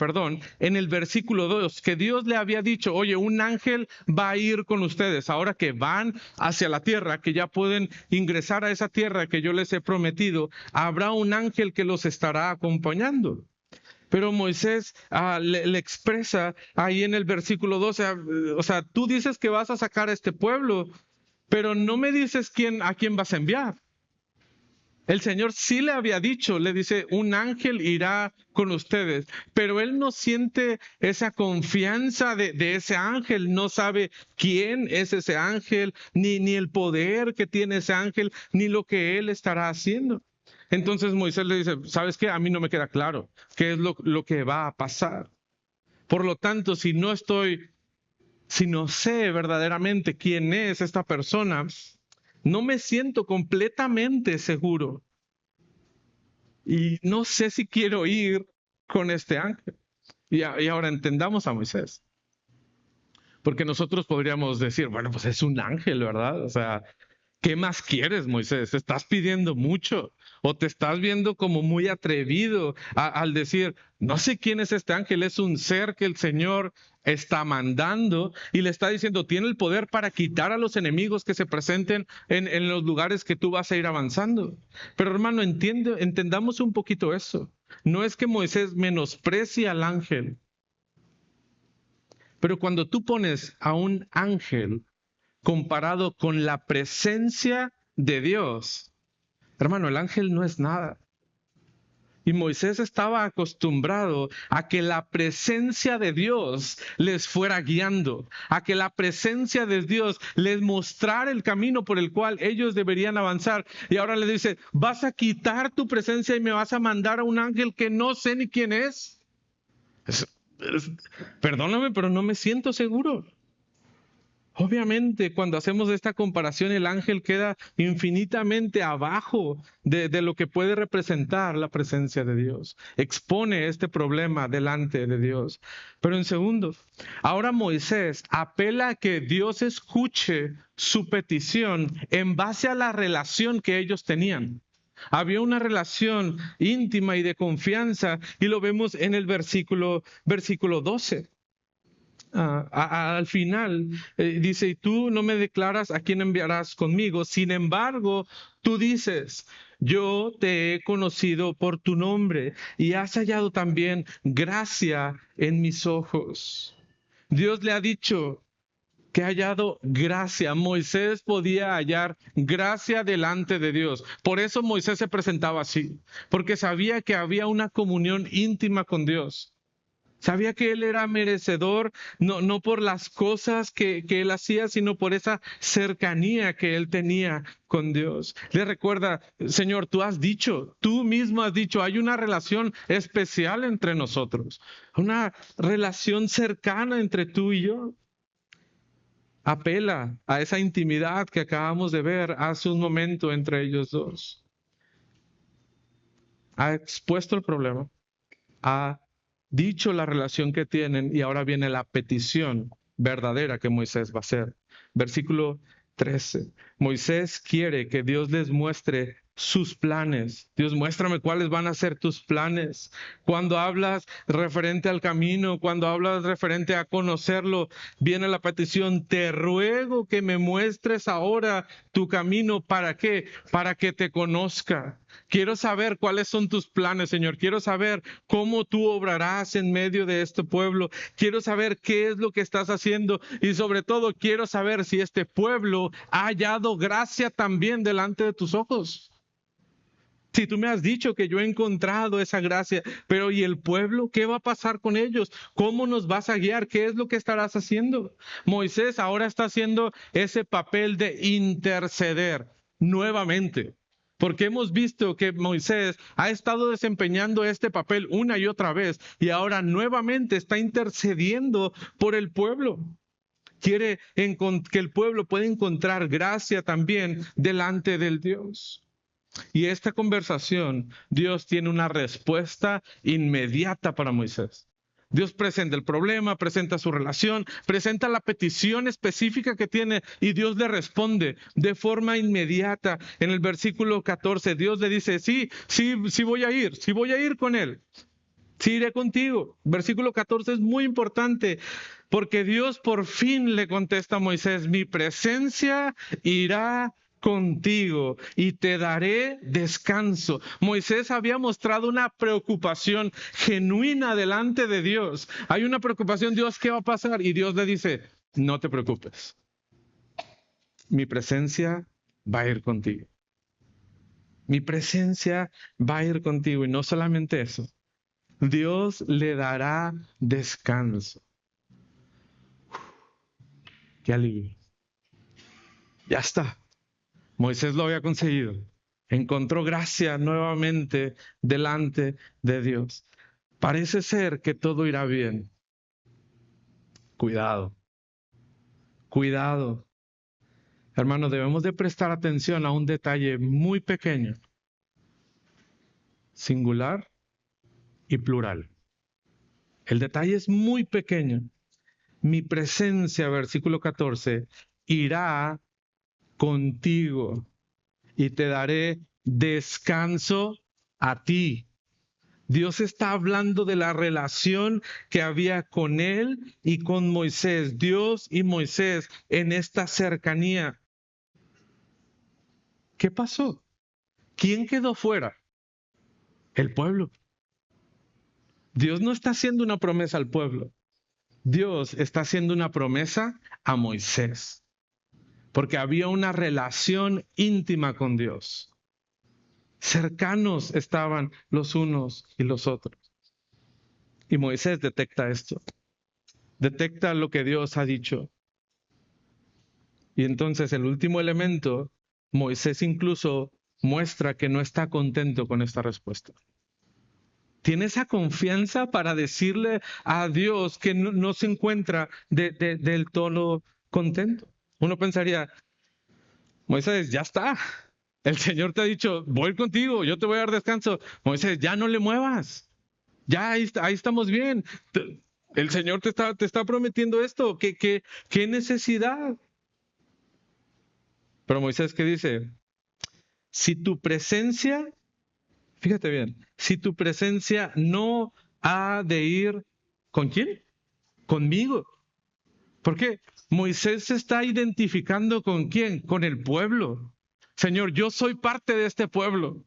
en el versículo 2 que Dios le había dicho, oye, un ángel va a ir con ustedes. Ahora que van hacia la tierra, que ya pueden ingresar a esa tierra que yo les he prometido, habrá un ángel que los estará acompañando. Pero Moisés le expresa ahí en el versículo 12, o sea, tú dices que vas a sacar a este pueblo, pero no me dices a quién vas a enviar. El Señor sí le había dicho, le dice, un ángel irá con ustedes, pero él no siente esa confianza de ese ángel, no sabe quién es ese ángel, ni el poder que tiene ese ángel, ni lo que él estará haciendo. Entonces Moisés le dice, ¿sabes qué? A mí no me queda claro qué es lo que va a pasar. Por lo tanto, si no sé verdaderamente quién es esta persona, no me siento completamente seguro. Y no sé si quiero ir con este ángel. Y ahora entendamos a Moisés. Porque nosotros podríamos decir, bueno, pues es un ángel, ¿verdad? O sea, ¿qué más quieres, Moisés? ¿Te estás pidiendo mucho? ¿O te estás viendo como muy atrevido al decir, no sé quién es este ángel, es un ser que el Señor está mandando y le está diciendo, tiene el poder para quitar a los enemigos que se presenten en los lugares que tú vas a ir avanzando? Pero hermano, entendamos un poquito eso. No es que Moisés menosprecie al ángel, pero cuando tú pones a un ángel comparado con la presencia de Dios, hermano, el ángel no es nada. Y Moisés estaba acostumbrado a que la presencia de Dios les fuera guiando, a que la presencia de Dios les mostrara el camino por el cual ellos deberían avanzar. Y ahora le dice, vas a quitar tu presencia y me vas a mandar a un ángel que no sé ni quién es. Perdóname, pero no me siento seguro. Obviamente, cuando hacemos esta comparación, el ángel queda infinitamente abajo de lo que puede representar la presencia de Dios. Expone este problema delante de Dios. Pero en segundo, ahora Moisés apela a que Dios escuche su petición en base a la relación que ellos tenían. Había una relación íntima y de confianza y lo vemos en el versículo 12. Al final dice, y tú no me declaras a quién enviarás conmigo, sin embargo, tú dices, yo te he conocido por tu nombre y has hallado también gracia en mis ojos. Dios le ha dicho que ha hallado gracia. Moisés podía hallar gracia delante de Dios. Por eso Moisés se presentaba así, porque sabía que había una comunión íntima con Dios. Sabía que él era merecedor, no por las cosas que él hacía, sino por esa cercanía que él tenía con Dios. Le recuerda, Señor, tú mismo has dicho, hay una relación especial entre nosotros, una relación cercana entre tú y yo. Apela a esa intimidad que acabamos de ver hace un momento entre ellos dos. Ha expuesto el problema, ha dicho la relación que tienen y ahora viene la petición verdadera que Moisés va a hacer. Versículo 13. Moisés quiere que Dios les muestre sus planes. Dios, muéstrame cuáles van a ser tus planes. Cuando hablas referente al camino, cuando hablas referente a conocerlo, viene la petición, te ruego que me muestres ahora tu camino. ¿Para qué? Para que te conozca. Quiero saber cuáles son tus planes, Señor. Quiero saber cómo tú obrarás en medio de este pueblo. Quiero saber qué es lo que estás haciendo y sobre todo quiero saber si este pueblo ha hallado gracia también delante de tus ojos. Si tú me has dicho que yo he encontrado esa gracia, pero ¿y el pueblo? ¿Qué va a pasar con ellos? ¿Cómo nos vas a guiar? ¿Qué es lo que estarás haciendo? Moisés ahora está haciendo ese papel de interceder nuevamente. Porque hemos visto que Moisés ha estado desempeñando este papel una y otra vez y ahora nuevamente está intercediendo por el pueblo. Quiere que el pueblo pueda encontrar gracia también delante del Dios. Y esta conversación, Dios tiene una respuesta inmediata para Moisés. Dios presenta el problema, presenta su relación, presenta la petición específica que tiene y Dios le responde de forma inmediata. En el versículo 14, Dios le dice, sí voy a ir con él. Sí iré contigo. Versículo 14 es muy importante porque Dios por fin le contesta a Moisés, mi presencia irá contigo y te daré descanso. Moisés había mostrado una preocupación genuina delante de Dios. Hay una preocupación, Dios, ¿qué va a pasar? Y Dios le dice, no te preocupes. Mi presencia va a ir contigo. Mi presencia va a ir contigo. Y no solamente eso, Dios le dará descanso. Qué alivio. Ya está. Moisés lo había conseguido. Encontró gracia nuevamente delante de Dios. Parece ser que todo irá bien. Cuidado. Cuidado. Hermanos, debemos de prestar atención a un detalle muy pequeño. Singular y plural. El detalle es muy pequeño. Mi presencia, versículo 14, irá contigo y te daré descanso a ti. Dios está hablando de la relación que había con él y con Moisés, Dios y Moisés en esta cercanía. ¿Qué pasó? ¿Quién quedó fuera? El pueblo. Dios no está haciendo una promesa al pueblo. Dios está haciendo una promesa a Moisés. Porque había una relación íntima con Dios. Cercanos estaban los unos y los otros. Y Moisés detecta esto. Detecta lo que Dios ha dicho. Y entonces el último elemento, Moisés incluso muestra que no está contento con esta respuesta. Tiene esa confianza para decirle a Dios que no se encuentra del todo contento. Uno pensaría, Moisés, ya está. El Señor te ha dicho, voy contigo, yo te voy a dar descanso. Moisés, ya no le muevas. Ya ahí estamos bien. El Señor te está prometiendo esto. ¿Qué necesidad? Pero Moisés, ¿qué dice? Si tu presencia, fíjate bien, si tu presencia no ha de ir, ¿con quién? Conmigo. ¿Por qué? Moisés se está identificando ¿con quién? Con el pueblo. Señor, yo soy parte de este pueblo.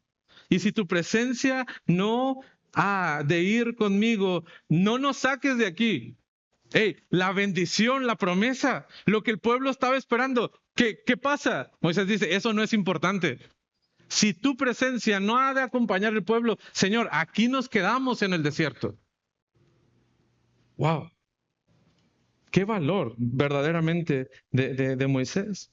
Y si tu presencia no ha de ir conmigo, no nos saques de aquí. Hey, la bendición, la promesa, lo que el pueblo estaba esperando. ¿Qué pasa? Moisés dice, eso no es importante. Si tu presencia no ha de acompañar al pueblo, Señor, aquí nos quedamos en el desierto. Wow. Qué valor verdaderamente de Moisés.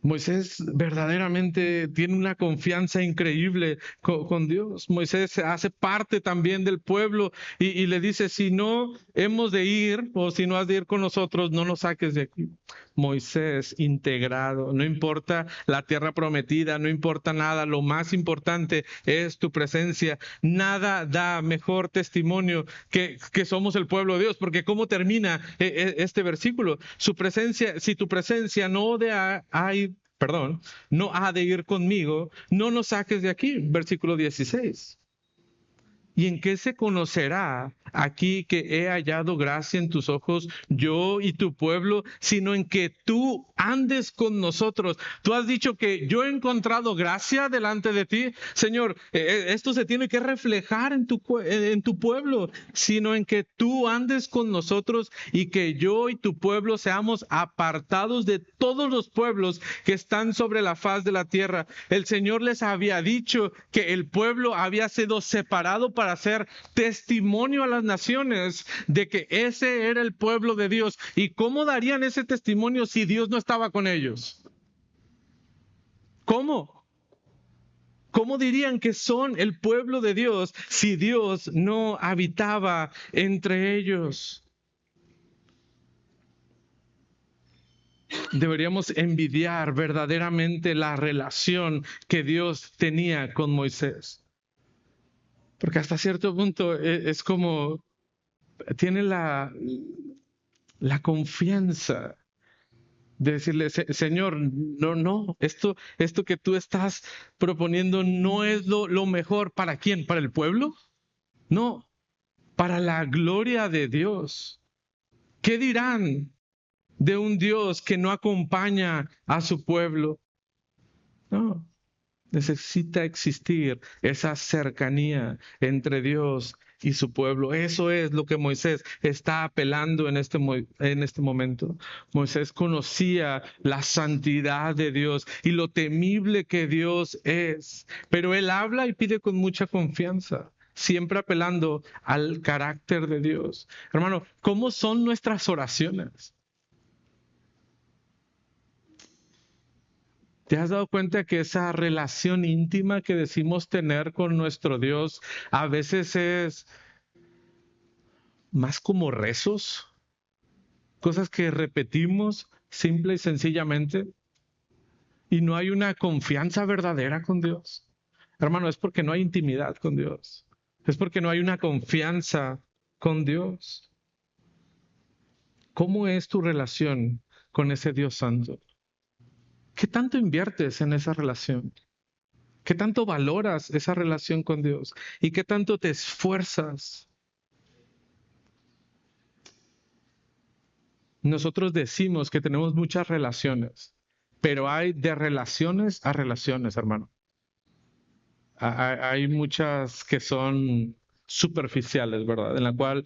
Moisés verdaderamente tiene una confianza increíble con Dios. Moisés hace parte también del pueblo y le dice, si no hemos de ir o si no has de ir con nosotros, no nos saques de aquí. Moisés integrado. No importa la tierra prometida, no importa nada, lo más importante es tu presencia. Nada da mejor testimonio que somos el pueblo de Dios, porque ¿cómo termina este versículo? Su presencia, si tu presencia no ha de ir conmigo, no nos saques de aquí. Versículo 16. ¿Y en qué se conocerá aquí que he hallado gracia en tus ojos, yo y tu pueblo, sino en que tú andes con nosotros? Tú has dicho que yo he encontrado gracia delante de ti. Señor, esto se tiene que reflejar en tu pueblo, sino en que tú andes con nosotros y que yo y tu pueblo seamos apartados de todos los pueblos que están sobre la faz de la tierra. El Señor les había dicho que el pueblo había sido separado para hacer testimonio a las naciones de que ese era el pueblo de Dios. ¿Y cómo darían ese testimonio si Dios no estaba con ellos? ¿Cómo? ¿Cómo dirían que son el pueblo de Dios si Dios no habitaba entre ellos? Deberíamos envidiar verdaderamente la relación que Dios tenía con Moisés. Porque hasta cierto punto es como, tiene la confianza de decirle, Señor, no, esto que tú estás proponiendo no es lo mejor. ¿Para quién? ¿Para el pueblo? No, para la gloria de Dios. ¿Qué dirán de un Dios que no acompaña a su pueblo? No. Necesita existir esa cercanía entre Dios y su pueblo. Eso es lo que Moisés está apelando en este momento. Moisés conocía la santidad de Dios y lo temible que Dios es, pero él habla y pide con mucha confianza, siempre apelando al carácter de Dios. Hermano, ¿cómo son nuestras oraciones? ¿Te has dado cuenta que esa relación íntima que decimos tener con nuestro Dios a veces es más como rezos? Cosas que repetimos simple y sencillamente y no hay una confianza verdadera con Dios. Hermano, es porque no hay intimidad con Dios. Es porque no hay una confianza con Dios. ¿Cómo es tu relación con ese Dios santo? ¿Qué tanto inviertes en esa relación? ¿Qué tanto valoras esa relación con Dios? ¿Y qué tanto te esfuerzas? Nosotros decimos que tenemos muchas relaciones, pero hay de relaciones a relaciones, hermano. Hay muchas que son superficiales, ¿verdad? En la cual,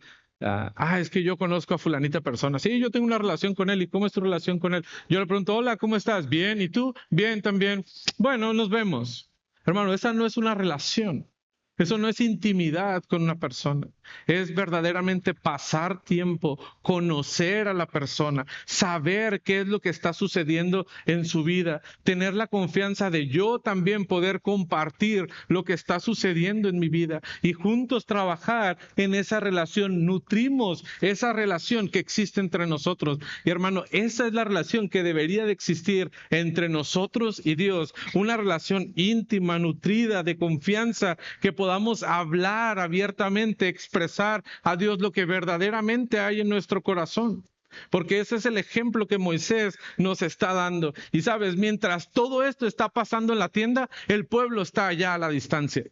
es que yo conozco a fulanita persona. Sí, yo tengo una relación con él. ¿Y cómo es tu relación con él? Yo le pregunto, hola, ¿cómo estás? Bien, ¿y tú? Bien, también. Bueno, nos vemos. Hermano, esa no es una relación. Eso no es intimidad con una persona. Es verdaderamente pasar tiempo, conocer a la persona, saber qué es lo que está sucediendo en su vida, tener la confianza de yo también poder compartir lo que está sucediendo en mi vida y juntos trabajar en esa relación. Nutrimos esa relación que existe entre nosotros. Y hermano, esa es la relación que debería de existir entre nosotros y Dios. Una relación íntima, nutrida, de confianza, que podamos hablar abiertamente, expresar a Dios lo que verdaderamente hay en nuestro corazón. Porque ese es el ejemplo que Moisés nos está dando. Y sabes, mientras todo esto está pasando en la tienda, el pueblo está allá a la distancia.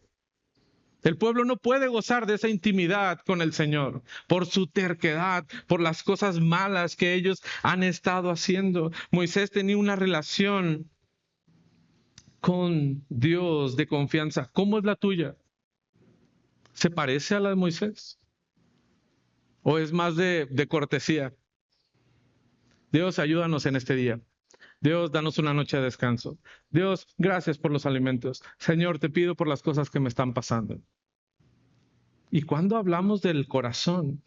El pueblo no puede gozar de esa intimidad con el Señor por su terquedad, por las cosas malas que ellos han estado haciendo. Moisés tenía una relación con Dios de confianza. ¿Cómo es la tuya? ¿Se parece a la de Moisés? ¿O es más de cortesía? Dios, ayúdanos en este día. Dios, danos una noche de descanso. Dios, gracias por los alimentos. Señor, te pido por las cosas que me están pasando. Y cuando hablamos del corazón,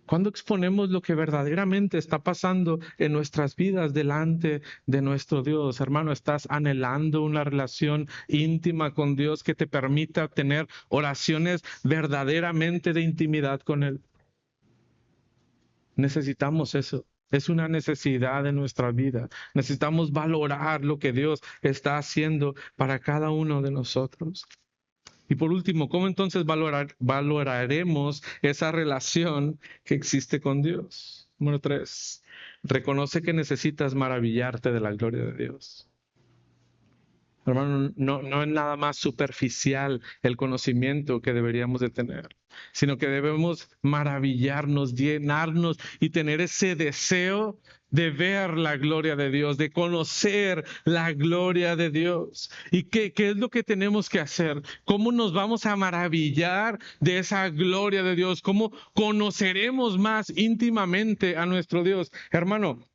cuando exponemos lo que verdaderamente está pasando en nuestras vidas delante de nuestro Dios, hermano, estás anhelando una relación íntima con Dios que te permita tener oraciones verdaderamente de intimidad con Él. Necesitamos eso. Es una necesidad de nuestra vida. Necesitamos valorar lo que Dios está haciendo para cada uno de nosotros. Y por último, ¿cómo entonces valoraremos esa relación que existe con Dios? Número 3, reconoce que necesitas maravillarte de la gloria de Dios. Hermano, no es nada más superficial el conocimiento que deberíamos de tener, sino que debemos maravillarnos, llenarnos y tener ese deseo de ver la gloria de Dios, de conocer la gloria de Dios. ¿Y qué es lo que tenemos que hacer? ¿Cómo nos vamos a maravillar de esa gloria de Dios? ¿Cómo conoceremos más íntimamente a nuestro Dios? Hermano,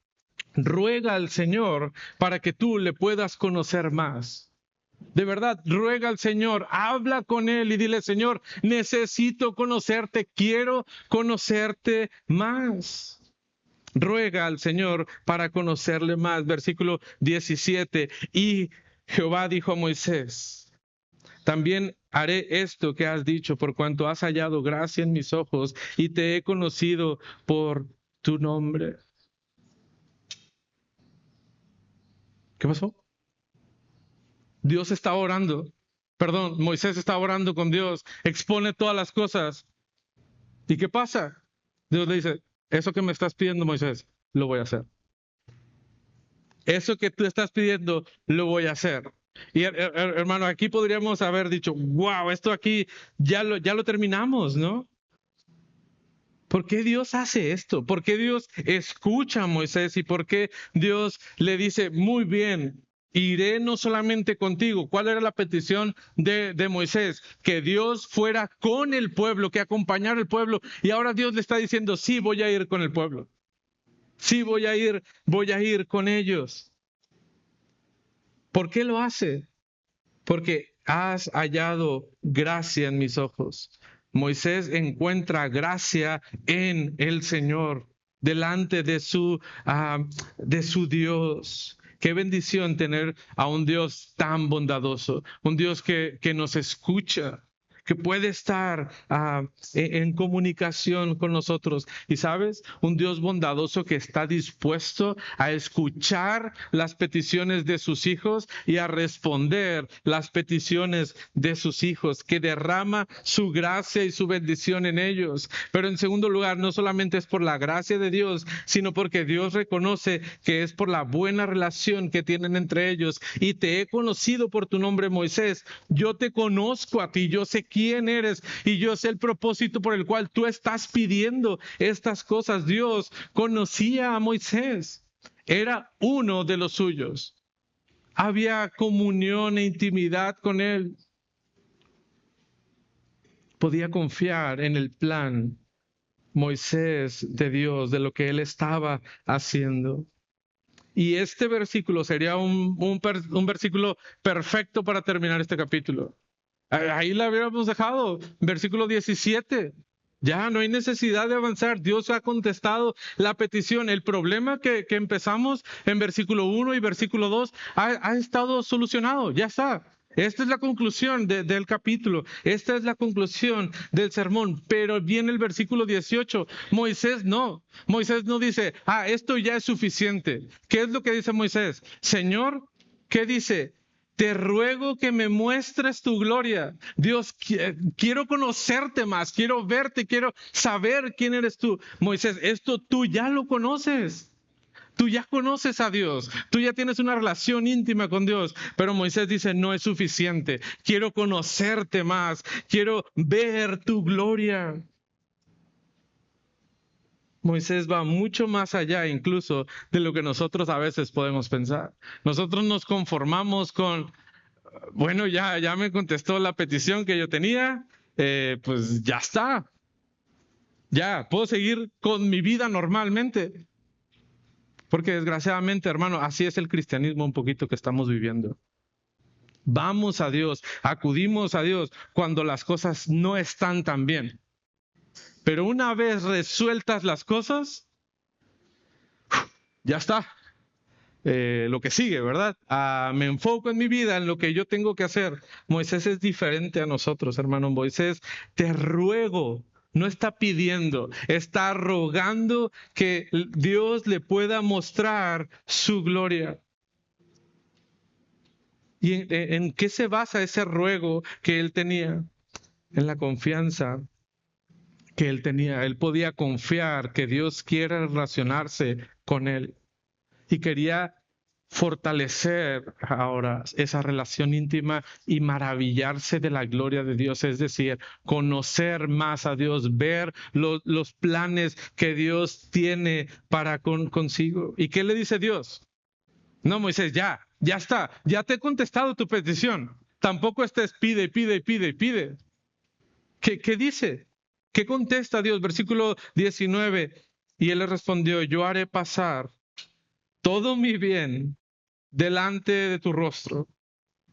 ruega al Señor para que tú le puedas conocer más. De verdad, ruega al Señor, habla con Él y dile, Señor, necesito conocerte, quiero conocerte más. Ruega al Señor para conocerle más. Versículo 17, y Jehová dijo a Moisés, también haré esto que has dicho, por cuanto has hallado gracia en mis ojos y te he conocido por tu nombre. ¿Qué pasó? Dios está orando, perdón, Moisés está orando con Dios, expone todas las cosas. ¿Y qué pasa? Dios le dice, eso que me estás pidiendo, Moisés, lo voy a hacer. Eso que tú estás pidiendo, lo voy a hacer. Y hermano, aquí podríamos haber dicho, wow, esto aquí ya lo terminamos, ¿no? ¿Por qué Dios hace esto? ¿Por qué Dios escucha a Moisés? ¿Y por qué Dios le dice, muy bien, iré no solamente contigo? ¿Cuál era la petición de Moisés? Que Dios fuera con el pueblo, que acompañara al pueblo. Y ahora Dios le está diciendo, sí, voy a ir con el pueblo. Sí, voy a ir con ellos. ¿Por qué lo hace? Porque has hallado gracia en mis ojos. Moisés encuentra gracia en el Señor, delante de su Dios. Qué bendición tener a un Dios tan bondadoso, un Dios que nos escucha, que puede estar en comunicación con nosotros. Y sabes, un Dios bondadoso que está dispuesto a escuchar las peticiones de sus hijos y a responder las peticiones de sus hijos, que derrama su gracia y su bendición en ellos. Pero en segundo lugar, no solamente es por la gracia de Dios, sino porque Dios reconoce que es por la buena relación que tienen entre ellos. Y te he conocido por tu nombre, Moisés. Yo te conozco a ti, yo sé quién eres y yo sé el propósito por el cual tú estás pidiendo estas cosas. Dios conocía a Moisés, era uno de los suyos. Había comunión e intimidad con él. Podía confiar en el plan Moisés de Dios, de lo que él estaba haciendo. Y este versículo sería un versículo perfecto para terminar este capítulo. Ahí la habíamos dejado, versículo 17. Ya no hay necesidad de avanzar. Dios ha contestado la petición. El problema que empezamos en versículo 1 y versículo 2 ha estado solucionado. Ya está. Esta es la conclusión del capítulo. Esta es la conclusión del sermón. Pero viene el versículo 18. Moisés no dice, esto ya es suficiente. ¿Qué es lo que dice Moisés? Señor, ¿qué dice? Te ruego que me muestres tu gloria. Dios, quiero conocerte más, quiero verte, quiero saber quién eres tú. Moisés, esto tú ya lo conoces. Tú ya conoces a Dios, tú ya tienes una relación íntima con Dios, pero Moisés dice, no es suficiente, quiero conocerte más, quiero ver tu gloria. Moisés va mucho más allá incluso de lo que nosotros a veces podemos pensar. Nosotros nos conformamos con, bueno, ya me contestó la petición que yo tenía, pues ya está. Ya, puedo seguir con mi vida normalmente. Porque desgraciadamente, hermano, así es el cristianismo un poquito que estamos viviendo. Vamos a Dios, acudimos a Dios cuando las cosas no están tan bien. Pero una vez resueltas las cosas, ya está. Lo que sigue, ¿verdad? Me enfoco en mi vida, en lo que yo tengo que hacer. Moisés es diferente a nosotros, hermano. Moisés, te ruego No está pidiendo, está rogando que Dios le pueda mostrar su gloria. ¿Y en qué se basa ese ruego que él tenía? En la confianza que él tenía. Él podía confiar que Dios quiere relacionarse con él y quería fortalecer ahora esa relación íntima y maravillarse de la gloria de Dios, es decir, conocer más a Dios, ver los planes que Dios tiene para consigo. ¿Y qué le dice Dios? No, Moisés, ya está, ya te he contestado tu petición. Tampoco estés pide, pide, pide, pide. ¿Qué dice? ¿Qué contesta Dios? Versículo 19. Y él le respondió, yo haré pasar todo mi bien delante de tu rostro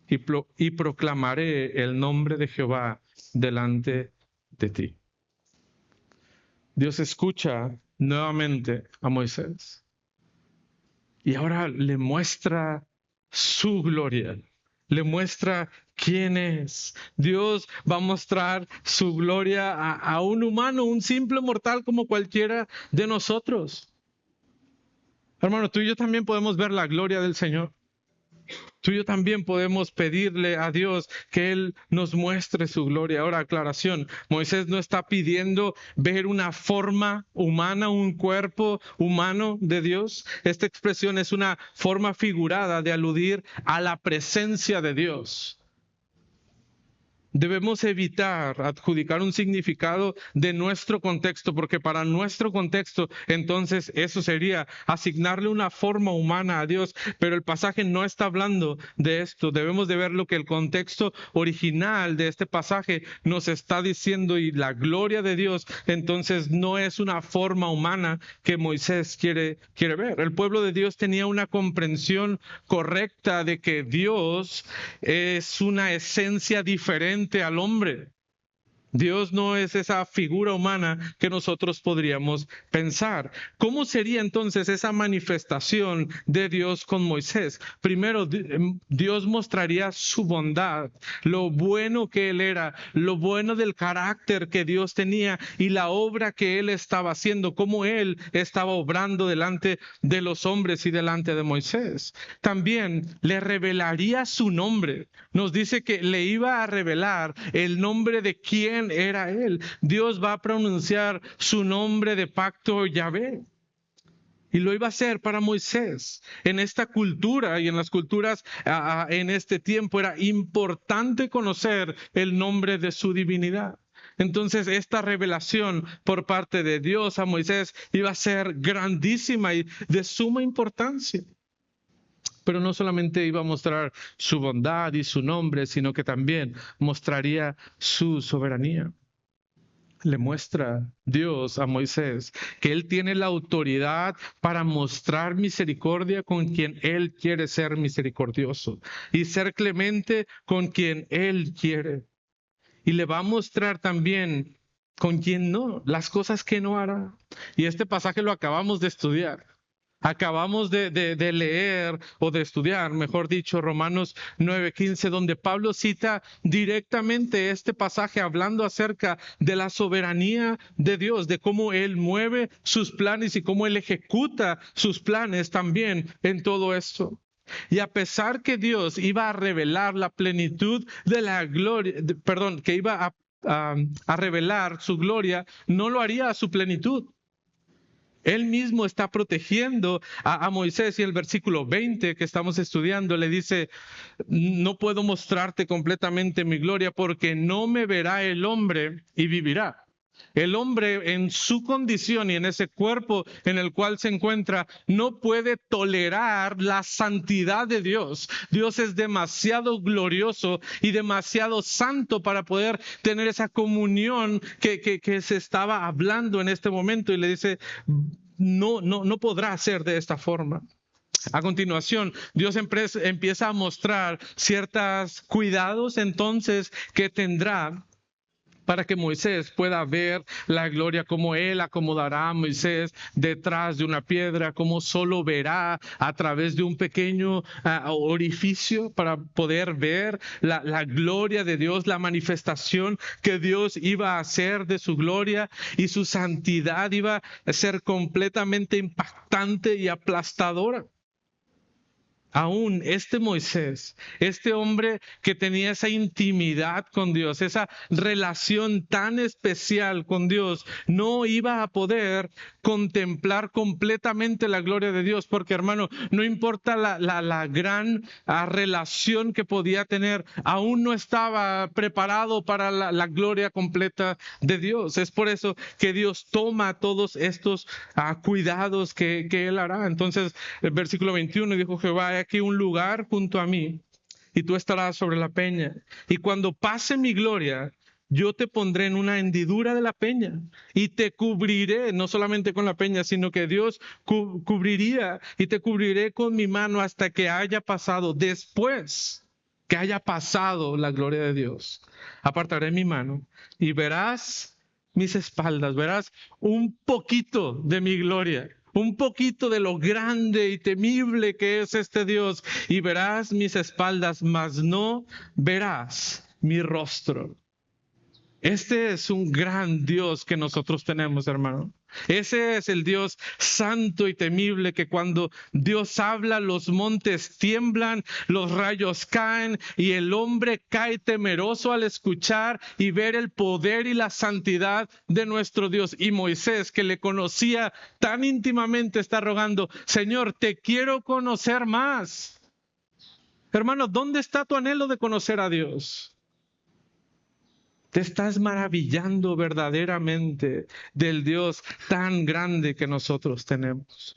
y proclamaré el nombre de Jehová delante de ti. Dios escucha nuevamente a Moisés y ahora le muestra su gloria, le muestra quién es. Dios va a mostrar su gloria a un humano, un simple mortal como cualquiera de nosotros. Hermano, tú y yo también podemos ver la gloria del Señor. Tú y yo también podemos pedirle a Dios que Él nos muestre su gloria. Ahora, aclaración, Moisés no está pidiendo ver una forma humana, un cuerpo humano de Dios. Esta expresión es una forma figurada de aludir a la presencia de Dios. Debemos evitar adjudicar un significado de nuestro contexto, porque para nuestro contexto, entonces eso sería asignarle una forma humana a Dios, pero el pasaje no está hablando de esto. Debemos de ver lo que el contexto original de este pasaje nos está diciendo, y la gloria de Dios, entonces no es una forma humana que Moisés quiere ver. El pueblo de Dios tenía una comprensión correcta de que Dios es una esencia diferente al hombre. Dios no es esa figura humana que nosotros podríamos pensar. ¿Cómo sería entonces esa manifestación de Dios con Moisés? Primero, Dios mostraría su bondad, lo bueno que Él era, lo bueno del carácter que Dios tenía y la obra que Él estaba haciendo, cómo Él estaba obrando delante de los hombres y delante de Moisés. También le revelaría su nombre. Nos dice que le iba a revelar el nombre de quién era Él. Dios va a pronunciar su nombre de pacto, Yahvé. Y lo iba a hacer para Moisés. En esta cultura y en las culturas en este tiempo era importante conocer el nombre de su divinidad. Entonces esta revelación por parte de Dios a Moisés iba a ser grandísima y de suma importancia. Pero no solamente iba a mostrar su bondad y su nombre, sino que también mostraría su soberanía. Le muestra Dios a Moisés que Él tiene la autoridad para mostrar misericordia con quien Él quiere ser misericordioso y ser clemente con quien Él quiere. Y le va a mostrar también con quien no, las cosas que no hará. Y este pasaje lo acabamos de estudiar. Acabamos de leer o de estudiar, mejor dicho, Romanos 9:15, donde Pablo cita directamente este pasaje hablando acerca de la soberanía de Dios, de cómo Él mueve sus planes y cómo Él ejecuta sus planes también en todo esto. Y a pesar que Dios iba a revelar la plenitud de la gloria, que iba a revelar su gloria, no lo haría a su plenitud. Él mismo está protegiendo a Moisés, y el versículo 20 que estamos estudiando le dice, no puedo mostrarte completamente mi gloria porque no me verá el hombre y vivirá. El hombre en su condición y en ese cuerpo en el cual se encuentra no puede tolerar la santidad de Dios. Dios es demasiado glorioso y demasiado santo para poder tener esa comunión que se estaba hablando en este momento, y le dice, no podrá ser de esta forma. A continuación, Dios empieza a mostrar ciertos cuidados entonces que tendrá para que Moisés pueda ver la gloria, como él acomodará a Moisés detrás de una piedra, como solo verá a través de un pequeño orificio para poder ver la gloria de Dios, la manifestación que Dios iba a hacer de su gloria, y su santidad iba a ser completamente impactante y aplastadora. Aún este Moisés, este hombre que tenía esa intimidad con Dios, esa relación tan especial con Dios, no iba a poder contemplar completamente la gloria de Dios, porque, hermano, no importa la gran relación que podía tener, aún no estaba preparado para la gloria completa de Dios. Es por eso que Dios toma todos estos cuidados que Él hará. Entonces, el versículo 21 dijo Jehová: he aquí un lugar junto a mí, y tú estarás sobre la peña. Y cuando pase mi gloria, yo te pondré en una hendidura de la peña y te cubriré, no solamente con la peña, sino que Dios cubriría, y te cubriré con mi mano hasta que haya pasado. Después que haya pasado la gloria de Dios, apartaré mi mano y verás mis espaldas, verás un poquito de mi gloria, un poquito de lo grande y temible que es este Dios, y verás mis espaldas, mas no verás mi rostro. Este es un gran Dios que nosotros tenemos, hermano. Ese es el Dios santo y temible, que cuando Dios habla, los montes tiemblan, los rayos caen, y el hombre cae temeroso al escuchar y ver el poder y la santidad de nuestro Dios. Y Moisés, que le conocía tan íntimamente, está rogando: Señor, te quiero conocer más. Hermano, ¿dónde está tu anhelo de conocer a Dios? Te estás maravillando verdaderamente del Dios tan grande que nosotros tenemos.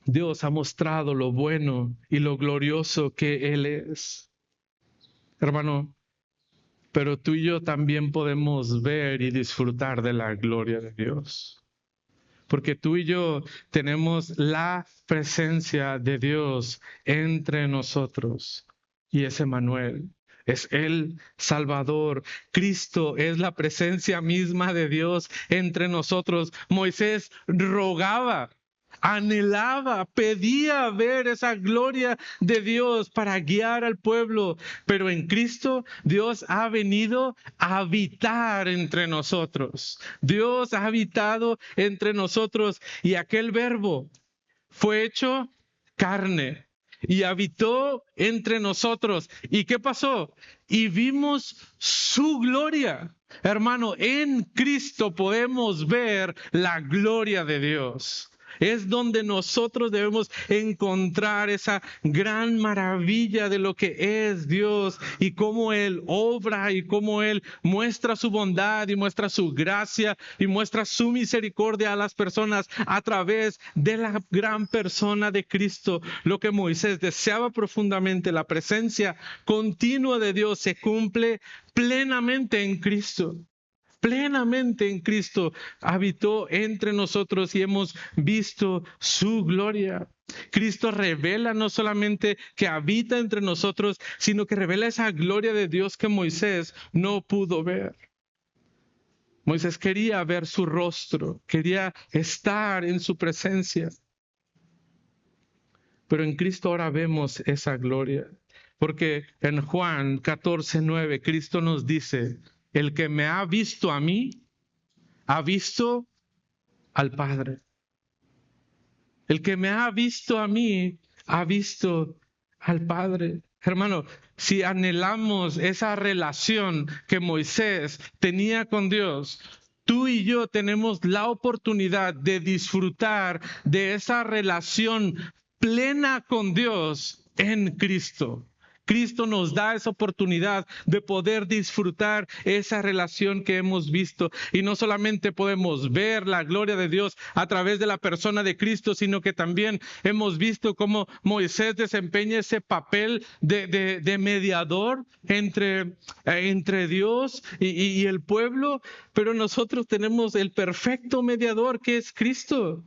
Dios ha mostrado lo bueno y lo glorioso que Él es, hermano, pero tú y yo también podemos ver y disfrutar de la gloria de Dios, porque tú y yo tenemos la presencia de Dios entre nosotros, y es Emmanuel. Es el Salvador. Cristo es la presencia misma de Dios entre nosotros. Moisés rogaba, anhelaba, pedía ver esa gloria de Dios para guiar al pueblo. Pero en Cristo Dios ha venido a habitar entre nosotros. Dios ha habitado entre nosotros, y aquel verbo fue hecho carne y habitó entre nosotros. ¿Y qué pasó? Y vimos su gloria. Hermano, en Cristo podemos ver la gloria de Dios. Es donde nosotros debemos encontrar esa gran maravilla de lo que es Dios, y cómo Él obra, y cómo Él muestra su bondad y muestra su gracia y muestra su misericordia a las personas a través de la gran persona de Cristo. Lo que Moisés deseaba profundamente, la presencia continua de Dios, se cumple plenamente en Cristo. Plenamente en Cristo habitó entre nosotros y hemos visto su gloria. Cristo revela no solamente que habita entre nosotros, sino que revela esa gloria de Dios que Moisés no pudo ver. Moisés quería ver su rostro, quería estar en su presencia. Pero en Cristo ahora vemos esa gloria, porque en Juan 14:9 Cristo nos dice: el que me ha visto a mí, ha visto al Padre. El que me ha visto a mí, ha visto al Padre. Hermano, si anhelamos esa relación que Moisés tenía con Dios, tú y yo tenemos la oportunidad de disfrutar de esa relación plena con Dios en Cristo. Cristo nos da esa oportunidad de poder disfrutar esa relación que hemos visto. Y no solamente podemos ver la gloria de Dios a través de la persona de Cristo, sino que también hemos visto cómo Moisés desempeña ese papel de mediador entre Dios y el pueblo. Pero nosotros tenemos el perfecto mediador, que es Cristo.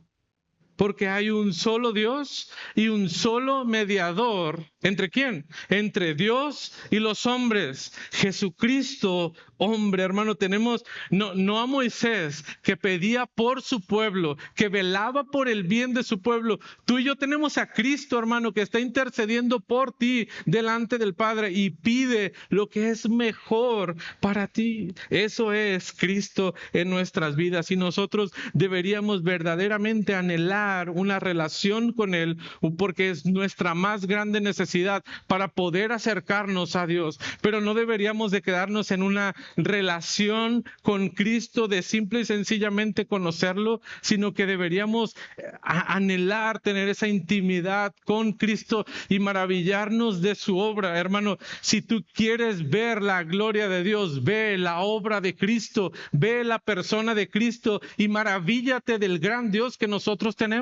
porque hay un solo Dios y un solo mediador. ¿Entre quién? Entre Dios y los hombres. Jesucristo, hombre, hermano, tenemos no a Moisés, que pedía por su pueblo, que velaba por el bien de su pueblo. Tú y yo tenemos a Cristo, hermano, que está intercediendo por ti delante del Padre y pide lo que es mejor para ti. Eso es Cristo en nuestras vidas y nosotros deberíamos verdaderamente anhelar una relación con Él, porque es nuestra más grande necesidad para poder acercarnos a Dios. Pero no deberíamos de quedarnos en una relación con Cristo de simple y sencillamente conocerlo, sino que deberíamos anhelar tener esa intimidad con Cristo y maravillarnos de su obra. Hermano, si tú quieres ver la gloria de Dios, ve la obra de Cristo, ve la persona de Cristo y maravíllate del gran Dios que nosotros tenemos.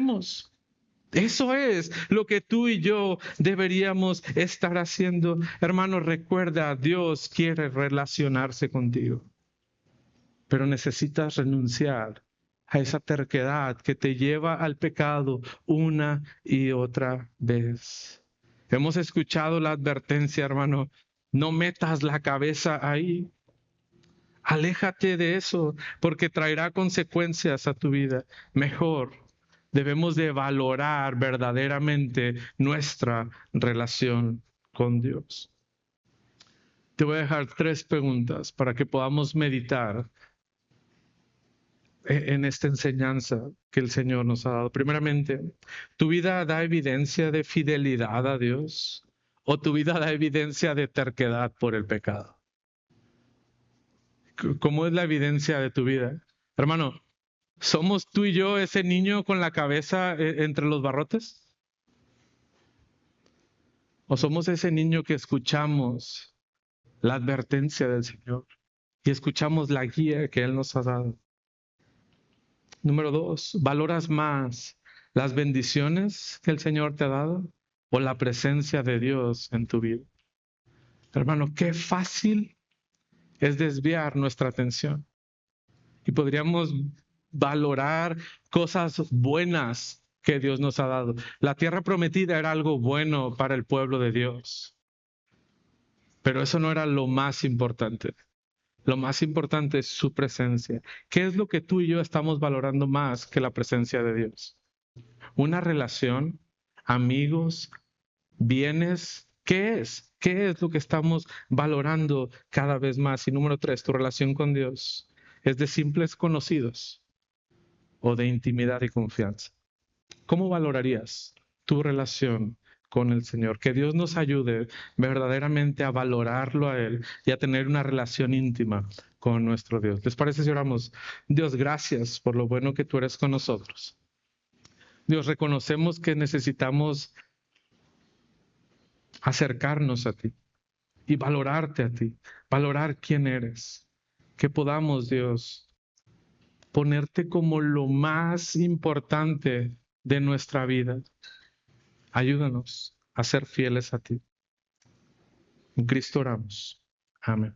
Eso es lo que tú y yo deberíamos estar haciendo. Hermano, recuerda, Dios quiere relacionarse contigo, pero necesitas renunciar a esa terquedad que te lleva al pecado una y otra vez. Hemos escuchado la advertencia, hermano, no metas la cabeza ahí. Aléjate de eso, porque traerá consecuencias a tu vida. Mejor, debemos de valorar verdaderamente nuestra relación con Dios. Te voy a dejar 3 preguntas para que podamos meditar en esta enseñanza que el Señor nos ha dado. Primeramente, ¿tu vida da evidencia de fidelidad a Dios o tu vida da evidencia de terquedad por el pecado? ¿Cómo es la evidencia de tu vida? Hermano, ¿somos tú y yo ese niño con la cabeza entre los barrotes? ¿O somos ese niño que escuchamos la advertencia del Señor y escuchamos la guía que Él nos ha dado? Número 2, ¿valoras más las bendiciones que el Señor te ha dado o la presencia de Dios en tu vida? Hermano, qué fácil es desviar nuestra atención. Y podríamos valorar cosas buenas que Dios nos ha dado. La tierra prometida era algo bueno para el pueblo de Dios. Pero eso no era lo más importante. Lo más importante es su presencia. ¿Qué es lo que tú y yo estamos valorando más que la presencia de Dios? Una relación, amigos, bienes. ¿Qué es? ¿Qué es lo que estamos valorando cada vez más? Y número 3, tu relación con Dios. ¿Es de simples conocidos o de intimidad y confianza? ¿Cómo valorarías tu relación con el Señor? Que Dios nos ayude verdaderamente a valorarlo a Él y a tener una relación íntima con nuestro Dios. ¿Les parece si oramos? Dios, gracias por lo bueno que tú eres con nosotros. Dios, reconocemos que necesitamos acercarnos a ti y valorarte a ti, valorar quién eres. Que podamos, Dios, ponerte como lo más importante de nuestra vida. Ayúdanos a ser fieles a ti. En Cristo oramos. Amén.